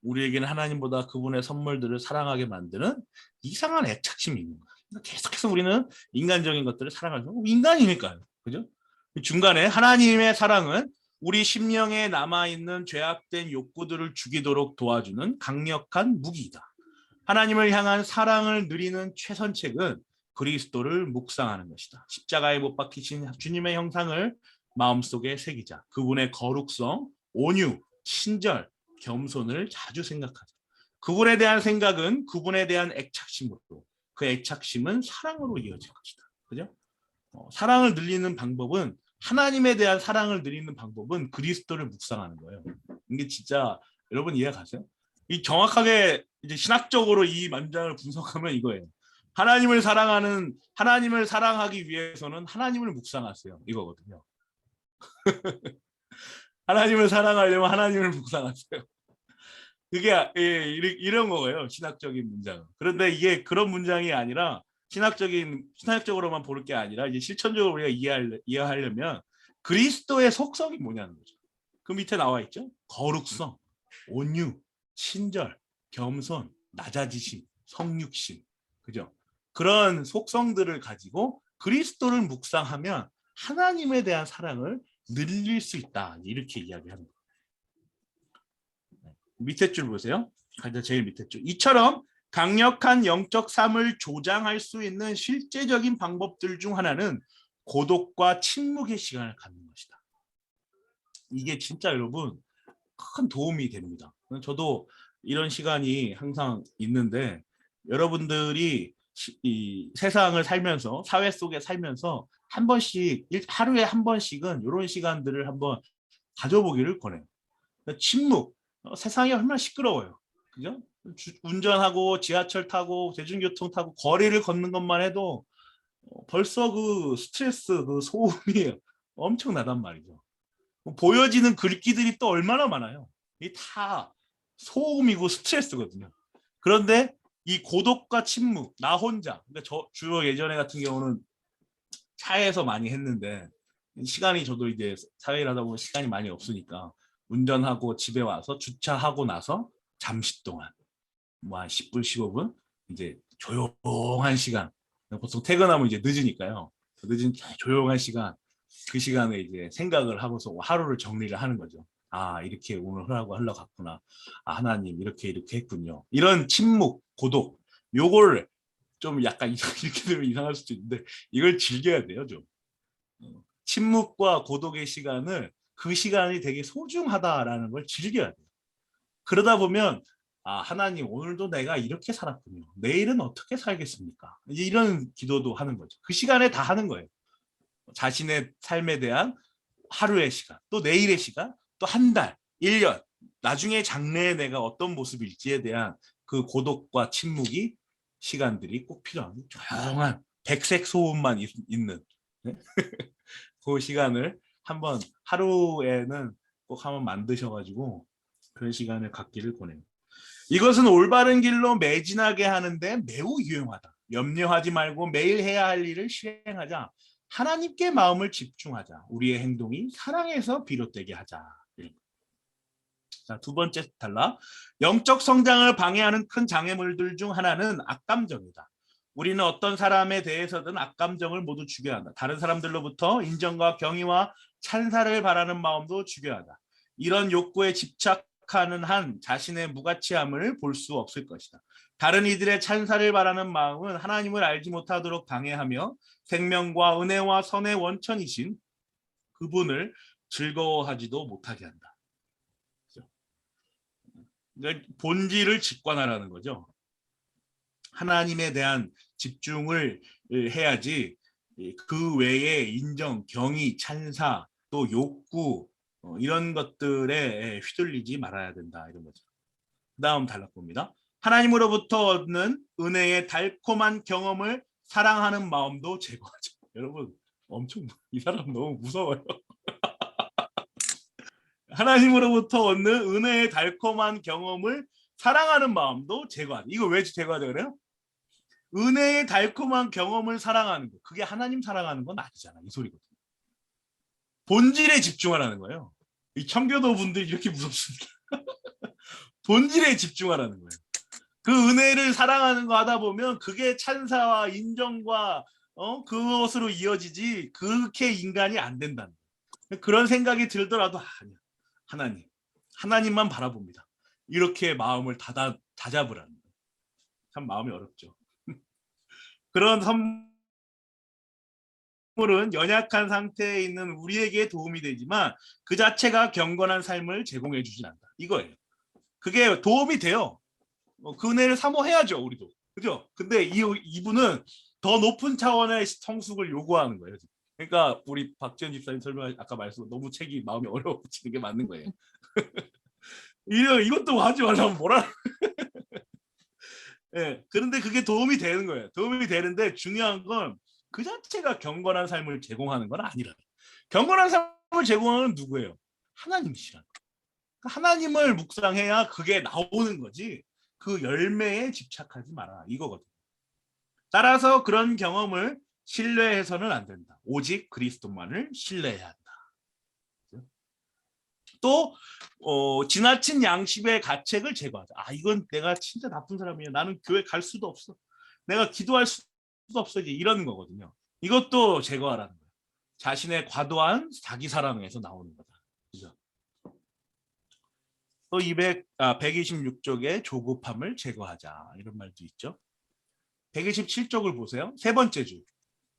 우리에게는 하나님보다 그분의 선물들을 사랑하게 만드는 이상한 애착심이 있는 거야. 계속해서 우리는 인간적인 것들을 사랑하죠. 인간이니까요. 그죠? 중간에 하나님의 사랑은 우리 심령에 남아있는 죄악된 욕구들을 죽이도록 도와주는 강력한 무기이다. 하나님을 향한 사랑을 누리는 최선책은 그리스도를 묵상하는 것이다. 십자가에 못 박히신 주님의 형상을 마음속에 새기자. 그분의 거룩성, 온유, 친절, 겸손을 자주 생각하자. 그분에 대한 생각은 그분에 대한 애착심으로, 그 애착심은 사랑으로 이어질 것이다. 그죠? 사랑을 늘리는 방법은 하나님에 대한 사랑을 늘리는 방법은 그리스도를 묵상하는 거예요. 이게 진짜 여러분 이해 가세요? 이 정확하게 이제 신학적으로 이 문장을 분석하면 이거예요. 하나님을 사랑하기 위해서는 하나님을 묵상하세요. 이거거든요. 하나님을 사랑하려면 하나님을 묵상하세요. 그게 이런 거예요. 신학적인 문장은. 그런데 이게 그런 문장이 아니라 신학적으로만 볼 게 아니라 이제 실천적으로 우리가 이해하려면 그리스도의 속성이 뭐냐는 거죠. 그 밑에 나와 있죠. 거룩성, 온유, 친절, 겸손, 낮아지심, 성육심. 그죠? 그런 속성들을 가지고 그리스도를 묵상하면 하나님에 대한 사랑을 늘릴 수 있다. 이렇게 이야기하는 거예요. 밑에 줄 보세요. 가장 제일 밑에 줄. 이처럼 강력한 영적 삶을 조장할 수 있는 실제적인 방법들 중 하나는 고독과 침묵의 시간을 갖는 것이다. 이게 진짜 여러분 큰 도움이 됩니다. 저도 이런 시간이 항상 있는데 여러분들이 이 세상을 살면서 사회 속에 살면서 한 번씩 하루에 한 번씩은 이런 시간들을 한번 가져보기를 권해요. 침묵. 세상이 얼마나 시끄러워요. 그죠? 운전하고 지하철 타고 대중교통 타고 거리를 걷는 것만 해도 벌써 그 스트레스, 그 소음이 엄청나단 말이죠. 보여지는 글귀들이 또 얼마나 많아요. 이게 다 소음이고 스트레스거든요. 그런데 이 고독과 침묵, 나 혼자. 그러니까 저 주로 예전에 같은 경우는 차에서 많이 했는데 시간이 저도 이제 사회를 하다 보면 시간이 많이 없으니까 운전하고 집에 와서 주차하고 나서 잠시 동안 뭐 한 10분, 15분 이제 조용한 시간. 보통 퇴근하면 이제 늦으니까요. 늦은 조용한 시간. 그 시간에 이제 생각을 하고서 하루를 정리를 하는 거죠. 아, 이렇게 오늘 하라고 흘러갔구나. 아, 하나님 이렇게 했군요. 이런 침묵, 고독, 요걸 좀 약간 이렇게 되면 이상할 수도 있는데 이걸 즐겨야 돼요, 좀. 침묵과 고독의 시간을 그 시간이 되게 소중하다라는 걸 즐겨야 돼요. 그러다 보면 아, 하나님 오늘도 내가 이렇게 살았군요. 내일은 어떻게 살겠습니까? 이제 이런 기도도 하는 거죠. 그 시간에 다 하는 거예요. 자신의 삶에 대한 하루의 시간, 또 내일의 시간, 또 한 달, 1년, 나중에 장래에 내가 어떤 모습일지에 대한 그 고독과 침묵이 시간들이 꼭 필요한 조용한 백색 소음만 있는 네? 그 시간을 한번 하루에는 꼭 한번 만드셔가지고 그런 시간을 갖기를 권해요. 이것은 올바른 길로 매진하게 하는데 매우 유용하다. 염려하지 말고 매일 해야 할 일을 실행하자. 하나님께 마음을 집중하자. 우리의 행동이 사랑에서 비롯되게 하자. 자, 두 번째 탈락. 영적 성장을 방해하는 큰 장애물들 중 하나는 악감정이다. 우리는 어떤 사람에 대해서든 악감정을 모두 죽여야 한다. 다른 사람들로부터 인정과 경의와 찬사를 바라는 마음도 죽여야 한다. 이런 욕구에 집착하는 한 자신의 무가치함을 볼 수 없을 것이다. 다른 이들의 찬사를 바라는 마음은 하나님을 알지 못하도록 방해하며 생명과 은혜와 선의 원천이신 그분을 즐거워하지도 못하게 한다. 그러니까 본질을 직관하라는 거죠. 하나님에 대한 집중을 해야지 그 외에 인정, 경의, 찬사, 또 욕구 이런 것들에 휘둘리지 말아야 된다 이런 거죠. 그 다음 단락 봅니다. 하나님으로부터 얻는 은혜의 달콤한 경험을 사랑하는 마음도 제거하죠. 여러분 엄청 이 사람 너무 무서워요. 하나님으로부터 얻는 은혜의 달콤한 경험을 사랑하는 마음도 제거하죠. 이거 왜 제거하자 그래요? 은혜의 달콤한 경험을 사랑하는 거. 그게 하나님 사랑하는 건 아니잖아. 이 소리거든. 본질에 집중하라는 거예요. 이 청교도 분들이 이렇게 무섭습니다. 본질에 집중하라는 거예요. 그 은혜를 사랑하는 거 하다 보면 그게 찬사와 인정과 그것으로 이어지지 그렇게 인간이 안 된다는 거예요. 그런 생각이 들더라도 아니야. 하나님만 바라봅니다. 이렇게 마음을 다잡으라는 거예요. 참 마음이 어렵죠. 그런 선물은 연약한 상태에 있는 우리에게 도움이 되지만 그 자체가 경건한 삶을 제공해 주진 않는다. 이거예요. 그게 도움이 돼요. 그 은혜를 사모해야죠, 우리도. 그죠? 근데 이분은 더 높은 차원의 성숙을 요구하는 거예요. 그러니까 우리 박지현 집사님 설명 아까 말씀 너무 책이 마음이 어려워지는 게 맞는 거예요. 이것도 하지 말라면 뭐라. 예, 그런데 그게 도움이 되는 거예요. 도움이 되는데 중요한 건 그 자체가 경건한 삶을 제공하는 건 아니라. 경건한 삶을 제공하는 누구예요? 하나님이시라. 하나님을 묵상해야 그게 나오는 거지. 그 열매에 집착하지 마라. 이거거든. 따라서 그런 경험을 신뢰해서는 안 된다. 오직 그리스도만을 신뢰해야 한다. 또 지나친 양심의 가책을 제거하자. 아, 이건 내가 진짜 나쁜 사람이야. 나는 교회 갈 수도 없어. 내가 기도할 수도 없어. 이런 거거든요. 이것도 제거하라는 거예요. 자신의 과도한 자기 사랑에서 나오는 거다. 그죠? 또 126쪽의 조급함을 제거하자. 이런 말도 있죠. 127쪽을 보세요. 세 번째 줄.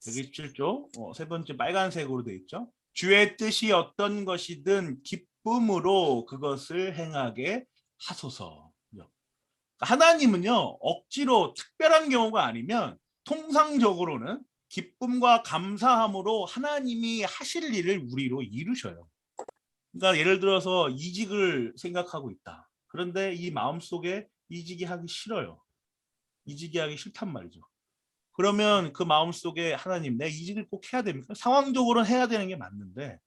127쪽 세 번째 빨간색으로 되어 있죠. 주의 뜻이 어떤 것이든 기쁨으로 그것을 행하게 하소서. 하나님은요 억지로 특별한 경우가 아니면 통상적으로는 기쁨과 감사함으로 하나님이 하실 일을 우리로 이루셔요. 그러니까 예를 들어서 이직을 생각하고 있다. 그런데 이 마음속에 이직이 하기 싫어요. 이직이 하기 싫단 말이죠. 그러면 그 마음속에 하나님 내 이직을 꼭 해야 됩니까? 상황적으로는 해야 되는 게 맞는데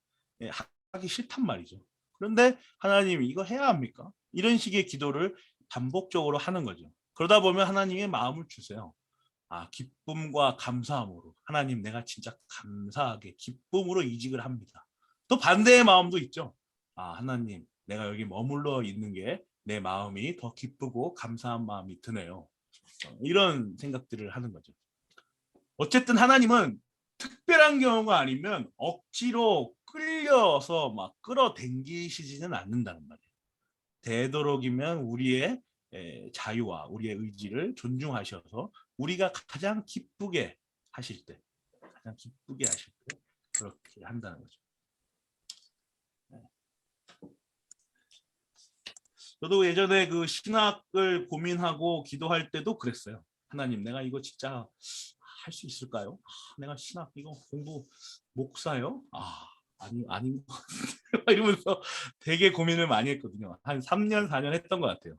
하기 싫단 말이죠. 그런데 하나님 이거 해야 합니까? 이런 식의 기도를 반복적으로 하는 거죠. 그러다 보면 하나님의 마음을 주세요. 기쁨과 감사함으로 하나님 내가 진짜 감사하게 기쁨으로 이직을 합니다. 또 반대의 마음도 있죠. 하나님 내가 여기 머물러 있는 게 내 마음이 더 기쁘고 감사한 마음이 드네요. 이런 생각들을 하는 거죠. 어쨌든 하나님은 특별한 경우가 아니면 억지로 끌려서 막 끌어당기시지는 않는다는 말이에요. 되도록이면 우리의 자유와 우리의 의지를 존중하셔서 우리가 가장 기쁘게 하실 때, 가장 기쁘게 하실 때 그렇게 한다는 거죠. 저도 예전에 그 신학을 고민하고 기도할 때도 그랬어요. 하나님, 내가 이거 진짜 할 수 있을까요? 내가 신학 이거 공부 목사요? 아닌 것 같은데 이러면서 되게 고민을 많이 했거든요. 한 3년, 4년 했던 것 같아요.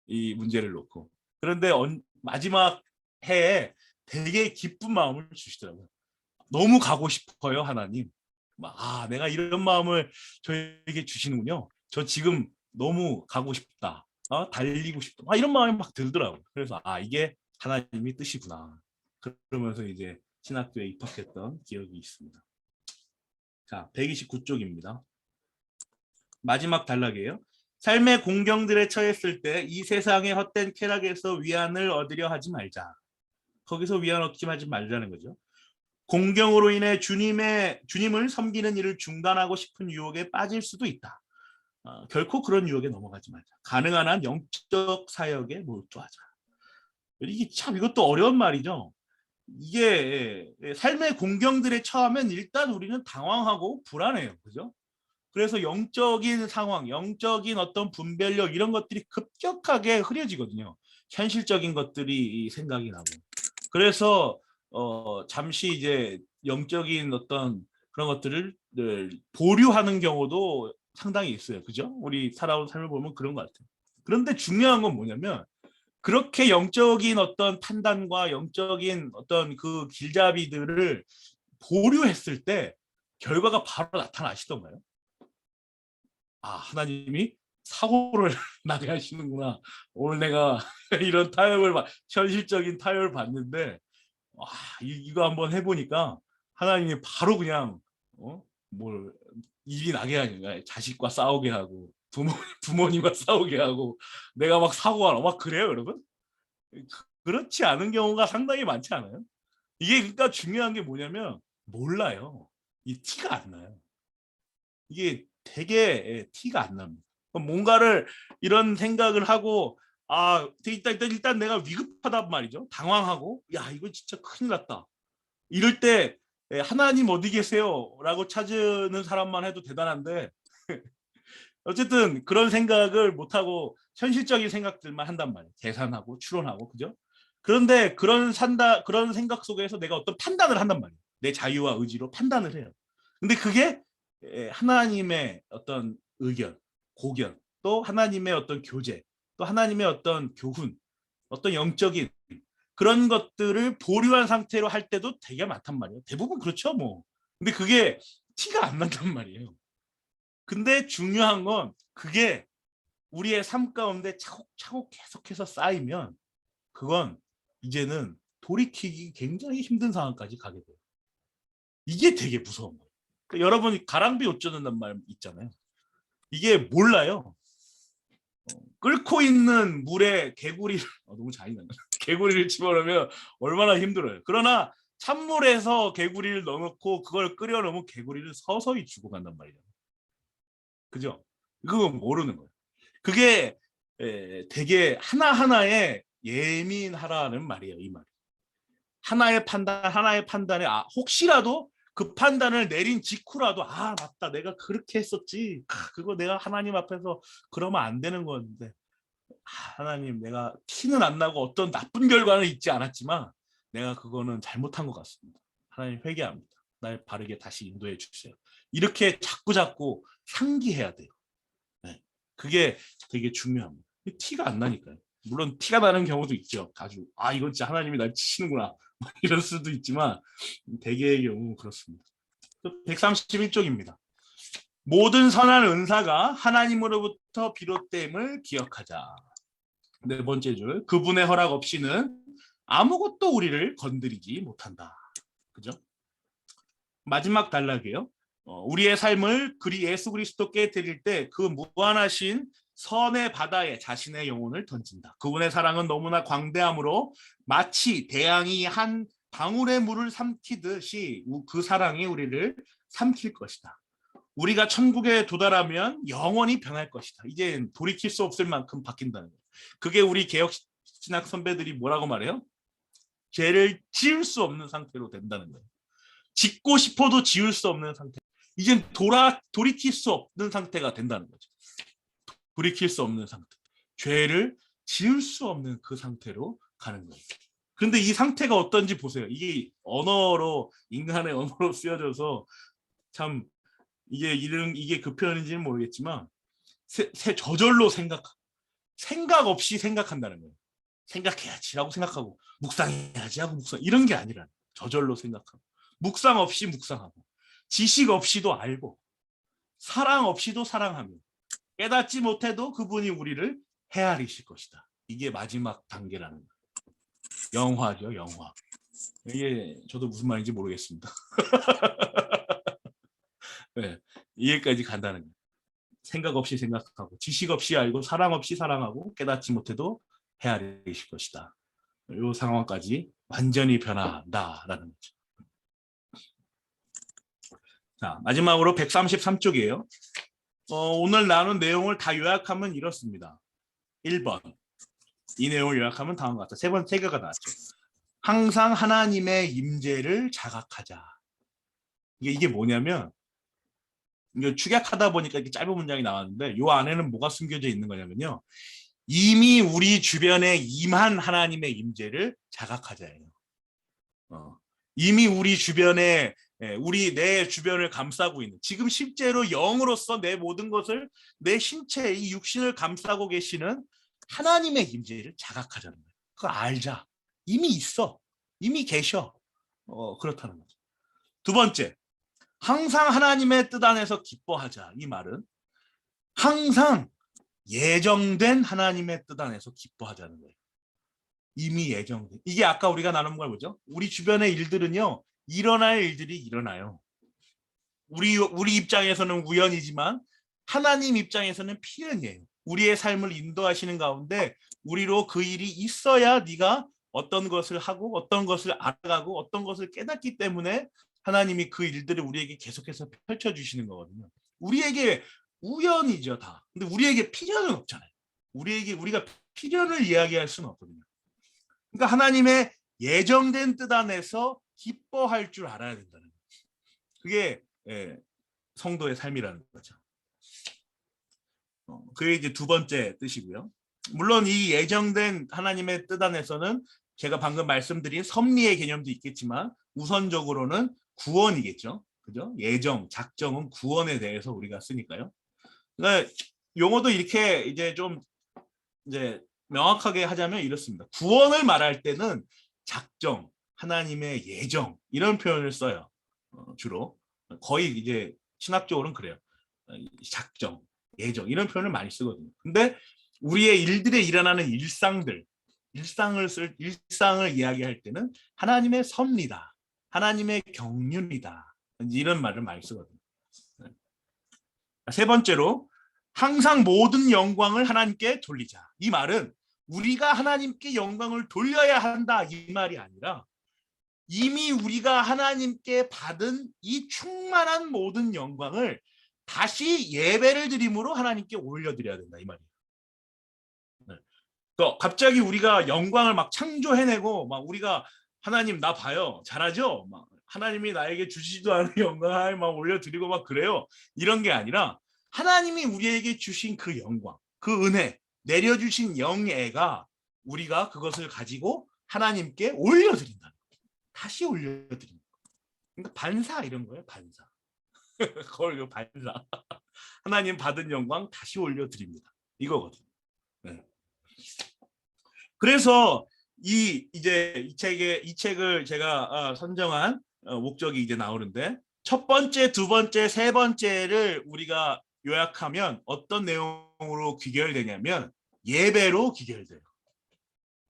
이 문제를 놓고. 그런데 마지막 해에 되게 기쁜 마음을 주시더라고요. 너무 가고 싶어요, 하나님. 내가 이런 마음을 저에게 주시는군요. 저 지금 너무 가고 싶다. 달리고 싶다. 이런 마음이 막 들더라고요. 그래서 이게 하나님의 뜻이구나. 그러면서 이제 신학교에 입학했던 기억이 있습니다. 자, 129쪽입니다. 마지막 단락이에요. 삶의 공경들에 처했을 때 이 세상의 헛된 쾌락에서 위안을 얻으려 하지 말자. 거기서 위안 얻지 말자는 거죠. 공경으로 인해 주님을 섬기는 일을 중단하고 싶은 유혹에 빠질 수도 있다. 결코 그런 유혹에 넘어가지 말자. 가능한 한 영적 사역에 몰두하자. 이게 참 이것도 어려운 말이죠. 이게 삶의 공경들에 처하면 일단 우리는 당황하고 불안해요. 그죠? 그래서 영적인 상황, 영적인 어떤 분별력 이런 것들이 급격하게 흐려지거든요. 현실적인 것들이 생각이 나고. 그래서 잠시 이제 영적인 어떤 그런 것들을 보류하는 경우도 상당히 있어요. 그죠? 우리 살아온 삶을 보면 그런 것 같아요. 그런데 중요한 건 뭐냐면 그렇게 영적인 어떤 판단과 영적인 어떤 그 길잡이들을 보류했을 때 결과가 바로 나타나시던가요? 하나님이 사고를 나게 하시는구나. 오늘 내가 이런 현실적인 타협을 받는데 이거 한번 해보니까 하나님이 바로 그냥 뭘 일이 나게 하는 거야. 자식과 싸우게 하고 부모님과 싸우게 하고 내가 막 사고가 막 그래요, 여러분? 그렇지 않은 경우가 상당히 많지 않아요? 이게 그러니까 중요한 게 뭐냐면 몰라요. 이 티가 안 나요. 이게 되게 티가 안 납니다. 뭔가를 이런 생각을 하고 일단 내가 위급하단 말이죠. 당황하고 이거 진짜 큰일 났다. 이럴 때 하나님 어디 계세요? 라고 찾는 사람만 해도 대단한데 어쨌든 그런 생각을 못하고 현실적인 생각들만 한단 말이에요. 계산하고 추론하고 그죠? 그런데 그런 생각 속에서 내가 어떤 판단을 한단 말이에요. 내 자유와 의지로 판단을 해요. 근데 그게 하나님의 어떤 의견, 고견, 또 하나님의 어떤 교제, 또 하나님의 어떤 교훈, 어떤 영적인 그런 것들을 보류한 상태로 할 때도 되게 많단 말이에요. 대부분 그렇죠, 뭐. 근데 그게 티가 안 난단 말이에요. 근데 중요한 건 그게 우리의 삶 가운데 차곡차곡 계속해서 쌓이면 그건 이제는 돌이키기 굉장히 힘든 상황까지 가게 돼요. 이게 되게 무서운 거예요. 그러니까 여러분이 가랑비 옷 젖는단 말 있잖아요. 이게 몰라요. 끓고 있는 물에 개구리를 너무 잔인한 개구리를 집어넣으면 얼마나 힘들어요. 그러나 찬물에서 개구리를 넣어놓고 그걸 끓여 놓으면 개구리를 서서히 죽어간단 말이에요. 그죠? 그건 모르는 거예요. 그게 되게 하나하나에 예민하라는 말이에요. 이 말. 하나의 판단에 혹시라도 그 판단을 내린 직후라도 맞다 내가 그렇게 했었지. 그거 내가 하나님 앞에서 그러면 안 되는 건데 하나님 내가 티는 안 나고 어떤 나쁜 결과는 있지 않았지만 내가 그거는 잘못한 것 같습니다. 하나님 회개합니다. 날 바르게 다시 인도해 주세요. 이렇게 자꾸 상기해야 돼요. 네. 그게 되게 중요합니다. 티가 안 나니까요. 물론 티가 나는 경우도 있죠. 아주 이건 진짜 하나님이 날 치시는구나 이럴 수도 있지만 대개의 경우 그렇습니다. 131쪽입니다. 모든 선한 은사가 하나님으로부터 비롯됨을 기억하자. 네 번째 줄, 그분의 허락 없이는 아무것도 우리를 건드리지 못한다. 그죠? 마지막 단락이에요. 우리의 삶을 예수 그리스도께 드릴 때 그 무한하신 선의 바다에 자신의 영혼을 던진다. 그분의 사랑은 너무나 광대함으로 마치 대양이 한 방울의 물을 삼키듯이 그 사랑이 우리를 삼킬 것이다. 우리가 천국에 도달하면 영원히 변할 것이다. 이제 돌이킬 수 없을 만큼 바뀐다는 거예요. 그게 우리 개혁신학 선배들이 뭐라고 말해요? 죄를 지을 수 없는 상태로 된다는 거예요. 짓고 싶어도 지울 수 없는 상태. 이젠 돌이킬 수 없는 상태가 된다는 거죠. 돌이킬 수 없는 상태. 죄를 지을 수 없는 그 상태로 가는 거예요. 그런데 이 상태가 어떤지 보세요. 이게 언어로, 인간의 언어로 쓰여져서 참 이게 그 표현인지는 모르겠지만 저절로 생각 없이 생각한다는 거예요. 생각해야지라고 생각하고 묵상해야지 하고 이런 게 아니라 저절로 생각하고 묵상 없이 묵상하고 지식 없이도 알고 사랑 없이도 사랑하며 깨닫지 못해도 그분이 우리를 헤아리실 것이다. 이게 마지막 단계라는 거예요. 영화죠, 영화. 이게 저도 무슨 말인지 모르겠습니다. 네, 이해까지 간다는 거예요. 생각 없이 생각하고 지식 없이 알고 사랑 없이 사랑하고 깨닫지 못해도 헤아리실 것이다. 이 상황까지 완전히 변화한다라는 거죠. 자, 마지막으로 133쪽이에요. 오늘 나눈 내용을 다 요약하면 이렇습니다. 1번. 이 내용을 요약하면 다음과 같다. 세 개가 나왔죠. 항상 하나님의 임재를 자각하자. 이게 뭐냐면 이거 축약하다 보니까 이렇게 짧은 문장이 나왔는데 이 안에는 뭐가 숨겨져 있는 거냐면요. 이미 우리 주변에 임한 하나님의 임재를 자각하자예요. 이미 우리 주변에 내 주변을 감싸고 있는 지금 실제로 영으로서 내 모든 것을 내 신체 이 육신을 감싸고 계시는 하나님의 임재를 자각하자는 거예요. 그거 알자. 이미 있어. 이미 계셔. 그렇다는 거죠. 두 번째, 항상 하나님의 뜻 안에서 기뻐하자. 이 말은 항상 예정된 하나님의 뜻 안에서 기뻐하자는 거예요. 이미 예정된. 이게 아까 우리가 나눈 걸 보죠. 우리 주변의 일들은요. 일어날 일들이 일어나요. 우리 입장에서는 우연이지만 하나님 입장에서는 필연이에요. 우리의 삶을 인도하시는 가운데 우리로 그 일이 있어야 네가 어떤 것을 하고 어떤 것을 알아가고 어떤 것을 깨닫기 때문에 하나님이 그 일들을 우리에게 계속해서 펼쳐주시는 거거든요. 우리에게 우연이죠 다. 근데 우리에게 필연은 없잖아요. 우리가 필연을 이야기할 수는 없거든요. 그러니까 하나님의 예정된 뜻 안에서 기뻐할 줄 알아야 된다는 거예요. 그게 성도의 삶이라는 거죠. 그게 이제 두 번째 뜻이고요. 물론 이 예정된 하나님의 뜻 안에서는 제가 방금 말씀드린 섭리의 개념도 있겠지만 우선적으로는 구원이겠죠. 그죠? 예정, 작정은 구원에 대해서 우리가 쓰니까요. 그러니까 용어도 이렇게 이제 좀 이제 명확하게 하자면 이렇습니다. 구원을 말할 때는 작정, 하나님의 예정 이런 표현을 써요. 주로 거의 이제 신학적으로는 그래요. 작정, 예정 이런 표현을 많이 쓰거든요. 근데 우리의 일들에 일어나는 일상을 이야기할 때는 하나님의 섭리다, 하나님의 경륜이다 이런 말을 많이 쓰거든요. 세 번째로 항상 모든 영광을 하나님께 돌리자. 이 말은 우리가 하나님께 영광을 돌려야 한다 이 말이 아니라 이미 우리가 하나님께 받은 이 충만한 모든 영광을 다시 예배를 드림으로 하나님께 올려드려야 된다 이 말이에요. 갑자기 우리가 영광을 막 창조해내고 막 우리가 하나님 나 봐요 잘하죠? 막 하나님이 나에게 주시지도 않은 영광을 막 올려드리고 막 그래요. 이런 게 아니라 하나님이 우리에게 주신 그 영광, 그 은혜, 내려주신 영애가 우리가 그것을 가지고 하나님께 올려드린다. 다시 올려드린다. 그러니까 반사 이런 거예요. 반사. 그걸 반사. 하나님 받은 영광 다시 올려드립니다. 이거거든요. 네. 그래서 이 책을 제가 선정한 목적이 이제 나오는데 첫 번째, 두 번째, 세 번째를 우리가 요약하면 어떤 내용으로 귀결되냐면 예배로 귀결돼요.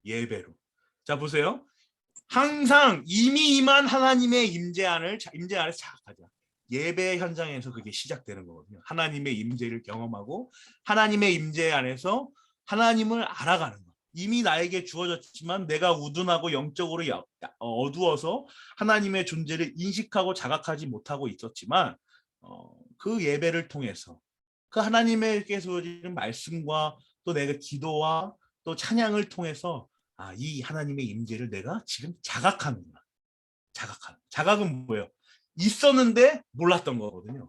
예배로. 자 보세요. 항상 이미 임한 하나님의 임재 안에서 자각하자. 예배 현장에서 그게 시작되는 거거든요. 하나님의 임재를 경험하고 하나님의 임재 안에서 하나님을 알아가는 거. 이미 나에게 주어졌지만 내가 우둔하고 영적으로 어두워서 하나님의 존재를 인식하고 자각하지 못하고 있었지만 그 예배를 통해서 그 하나님에게서 주어지는 말씀과 또 내가 기도와 또 찬양을 통해서 이 하나님의 임재를 내가 지금 자각하는 거야. 자각은 뭐예요? 있었는데 몰랐던 거거든요.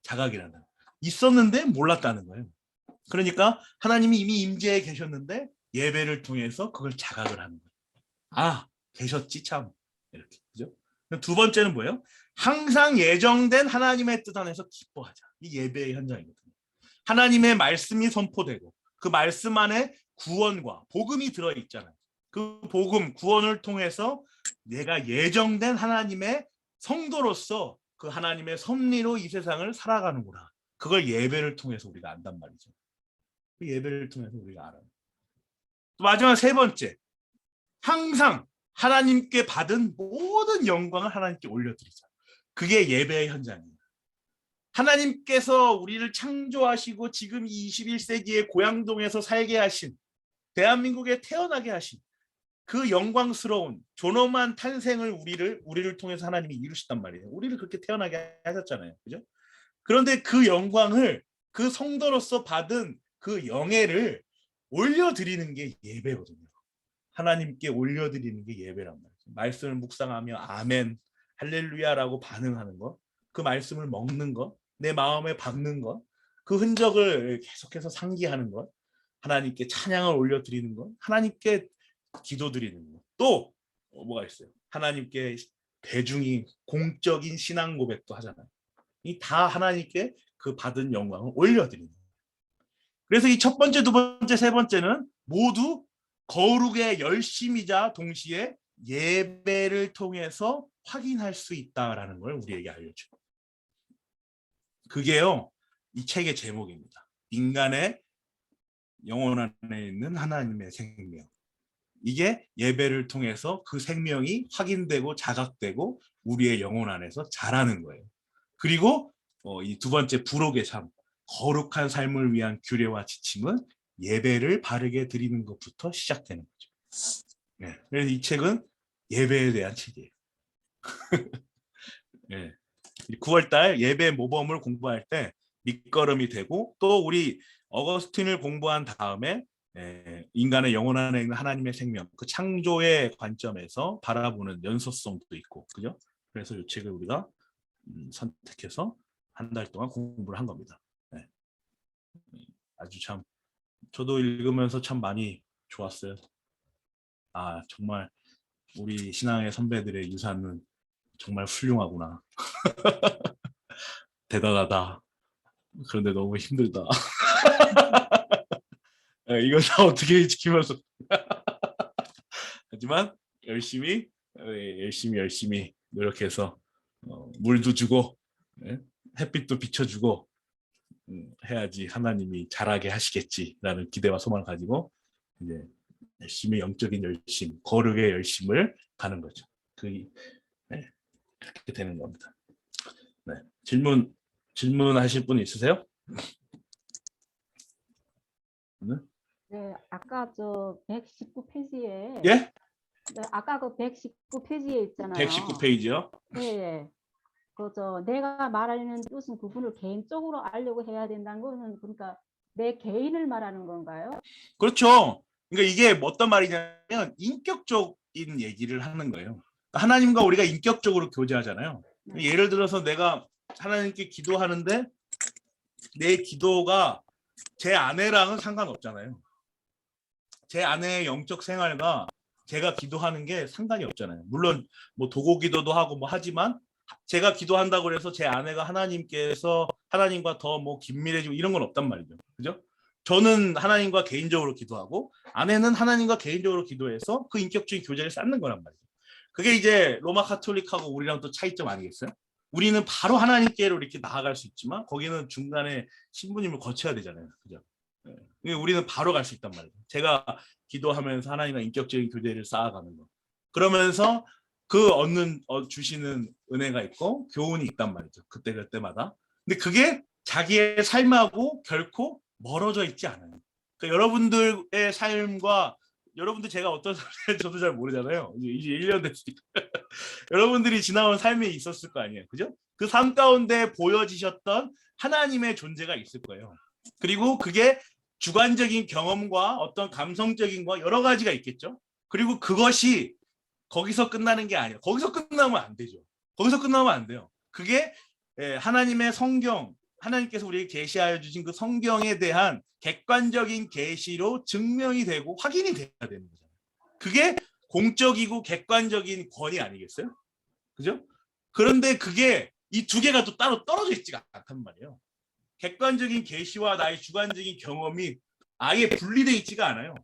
자각이라는. 있었는데 몰랐다는 거예요. 그러니까 하나님이 이미 임재해 계셨는데 예배를 통해서 그걸 자각을 하는 거예요. 계셨지 참. 이렇게. 그죠? 두 번째는 뭐예요? 항상 예정된 하나님의 뜻 안에서 기뻐하자. 이 예배의 현장이거든요. 하나님의 말씀이 선포되고 그 말씀 안에 구원과 복음이 들어있잖아요. 그 복음, 구원을 통해서 내가 예정된 하나님의 성도로서 그 하나님의 섭리로 이 세상을 살아가는구나. 그걸 예배를 통해서 우리가 안단 말이죠. 그 예배를 통해서 우리가 알아요. 또 마지막 세 번째, 항상 하나님께 받은 모든 영광을 하나님께 올려드리자. 그게 예배의 현장이에요. 하나님께서 우리를 창조하시고 지금 이 21세기의 고양동에서 살게 하신, 대한민국에 태어나게 하신 그 영광스러운 존엄한 탄생을 우리를 통해서 하나님이 이루셨단 말이에요. 우리를 그렇게 태어나게 하셨잖아요. 그죠? 그런데 그 영광을 그 성도로서 받은 그 영예를 올려드리는 게 예배거든요. 하나님께 올려드리는 게 예배란 말이에요. 말씀을 묵상하며 아멘, 할렐루야라고 반응하는 것, 그 말씀을 먹는 것, 내 마음에 박는 것, 그 흔적을 계속해서 상기하는 것, 하나님께 찬양을 올려드리는 것, 하나님께 기도드리는 것, 또 뭐가 있어요? 하나님께 대중이 공적인 신앙 고백도 하잖아요. 이 다 하나님께 그 받은 영광을 올려드리는 거예요. 그래서 이 첫 번째, 두 번째, 세 번째는 모두 거룩의 열심이자 동시에 예배를 통해서 확인할 수 있다라는 걸 우리에게 알려줘요. 그게요, 이 책의 제목입니다. 인간의 영혼 안에 있는 하나님의 생명. 이게 예배를 통해서 그 생명이 확인되고 자각되고 우리의 영혼 안에서 자라는 거예요. 그리고 이 두 번째 부록의 삶, 거룩한 삶을 위한 규례와 지침은 예배를 바르게 드리는 것부터 시작되는 거죠. 네, 그래서 이 책은 예배에 대한 책이에요. 네. 9월달 예배 모범을 공부할 때 밑거름이 되고, 또 우리 어거스틴을 공부한 다음에 인간의 영혼 안에 있는 하나님의 생명, 그 창조의 관점에서 바라보는 연소성도 있고, 그죠? 그래서 이 책을 우리가 선택해서 한 달 동안 공부를 한 겁니다. 네. 아주 참 저도 읽으면서 참 많이 좋았어요. 정말 우리 신앙의 선배들의 유산은 정말 훌륭하구나. 대단하다. 그런데 너무 힘들다. 이걸 다 어떻게 지키면서 하지만 열심히 노력해서 물도 주고 햇빛도 비춰주고 해야지 하나님이 잘하게 하시겠지라는 기대와 소망을 가지고 이제 열심히 영적인 열심, 거룩의 열심을 가는 거죠. 그렇게 되는 겁니다. 네. 질문하실 분 있으세요? 네, 아까 저 119페이지에 예? 네, 아까 그 119페이지에 있잖아요. 119페이지요? 네, 그저 내가 말하는 뜻은 그분을 개인적으로 알려고 해야 된다는 거는 그러니까 내 개인을 말하는 건가요? 그렇죠. 그러니까 이게 어떤 말이냐면 인격적인 얘기를 하는 거예요. 하나님과 우리가 인격적으로 교제하잖아요. 예를 들어서 내가 하나님께 기도하는데 내 기도가 제 아내랑은 상관없잖아요. 제 아내의 영적 생활과 제가 기도하는 게 상관이 없잖아요. 물론 뭐 도고 기도도 하고 뭐 하지만 제가 기도한다고 해서 제 아내가 하나님과 더 뭐 긴밀해지고 이런 건 없단 말이죠. 그죠? 저는 하나님과 개인적으로 기도하고 아내는 하나님과 개인적으로 기도해서 그 인격적인 교제를 쌓는 거란 말이죠. 그게 이제 로마 카톨릭하고 우리랑 또 차이점 아니겠어요? 우리는 바로 하나님께로 이렇게 나아갈 수 있지만 거기는 중간에 신부님을 거쳐야 되잖아요. 그죠? 우리는 바로 갈 수 있단 말이에요. 제가 기도하면서 하나님과 인격적인 교제를 쌓아가는 거. 그러면서 그 주시는 은혜가 있고 교훈이 있단 말이죠. 그때마다. 근데 그게 자기의 삶하고 결코 멀어져 있지 않아요. 그러니까 여러분들의 삶과 여러분들 제가 어떤 삶인지 저도 잘 모르잖아요. 이제 1년 됐으니까. 여러분들이 지나온 삶이 있었을 거 아니에요. 그죠? 그 삶 가운데 보여지셨던 하나님의 존재가 있을 거예요. 그리고 그게 주관적인 경험과 어떤 감성적인 거 여러 가지가 있겠죠. 그리고 그것이 거기서 끝나는 게 아니에요. 거기서 끝나면 안 되죠. 거기서 끝나면 안 돼요. 그게 하나님의 성경, 하나님께서 우리에게 계시하여 주신 그 성경에 대한 객관적인 계시로 증명이 되고 확인이 돼야 되는 거잖아요. 그게 공적이고 객관적인 권위 아니겠어요? 그죠? 그런데 그게 이 두 개가 또 따로 떨어져 있지가 않단 말이에요. 객관적인 계시와 나의 주관적인 경험이 아예 분리되어 있지가 않아요.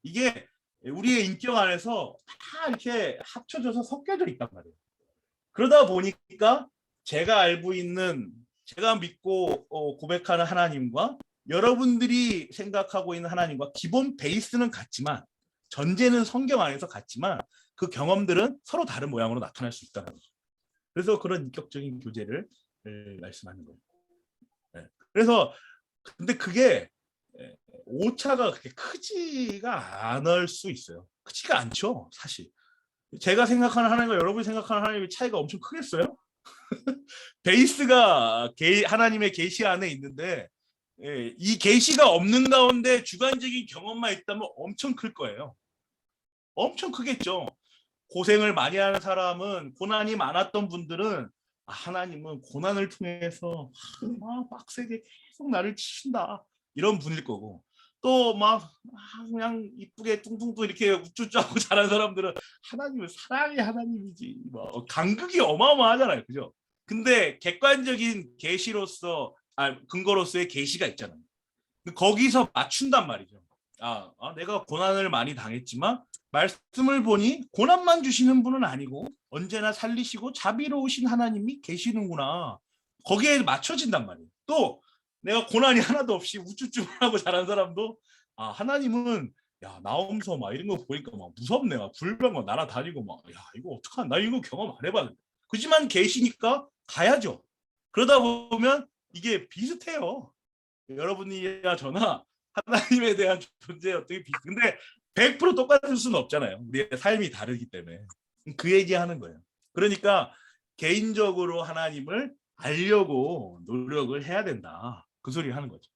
이게 우리의 인격 안에서 다 이렇게 합쳐져서 섞여져 있단 말이에요. 그러다 보니까 제가 알고 있는, 제가 믿고 고백하는 하나님과 여러분들이 생각하고 있는 하나님과 기본 베이스는 같지만, 전제는 성경 안에서 같지만 그 경험들은 서로 다른 모양으로 나타날 수 있다는 거죠. 그래서 그런 인격적인 교제를 말씀하는 거예요. 그래서 근데 그게 오차가 그렇게 크지가 않을 수 있어요. 크지가 않죠, 사실. 제가 생각하는 하나님과 여러분이 생각하는 하나님의 차이가 엄청 크겠어요? 베이스가 하나님의 계시 안에 있는데 이 계시가 없는 가운데 주관적인 경험만 있다면 엄청 클 거예요. 엄청 크겠죠. 고생을 많이 하는 사람은, 고난이 많았던 분들은 하나님은 고난을 통해서 빡세게 계속 나를 치신다 이런 분일 거고, 또 막 그냥 이쁘게 뚱뚱도 이렇게 우쭈쭈하고 자란 사람들은 하나님은 사랑의 하나님이지, 뭐 간극이 어마어마하잖아요. 그죠? 근데 객관적인 계시로서 근거로서의 계시가 있잖아요. 거기서 맞춘단 말이죠. 내가 고난을 많이 당했지만 말씀을 보니 고난만 주시는 분은 아니고 언제나 살리시고 자비로우신 하나님이 계시는구나. 거기에 맞춰진단 말이에요. 또 내가 고난이 하나도 없이 우쭈쭈하고 자란 사람도 하나님은 나엄서 막 이런 거 보니까 막 무섭네. 막 불병 막 날아다니고 막 이거 어떡하나. 나 이거 경험 안 해봤는데. 그지만 계시니까 가야죠. 그러다 보면 이게 비슷해요. 여러분이야 저나 하나님에 대한 존재 어떻게 근데 100% 똑같을 수는 없잖아요. 우리의 삶이 다르기 때문에. 그 얘기하는 거예요. 그러니까 개인적으로 하나님을 알려고 노력을 해야 된다. 그 소리 하는 거죠.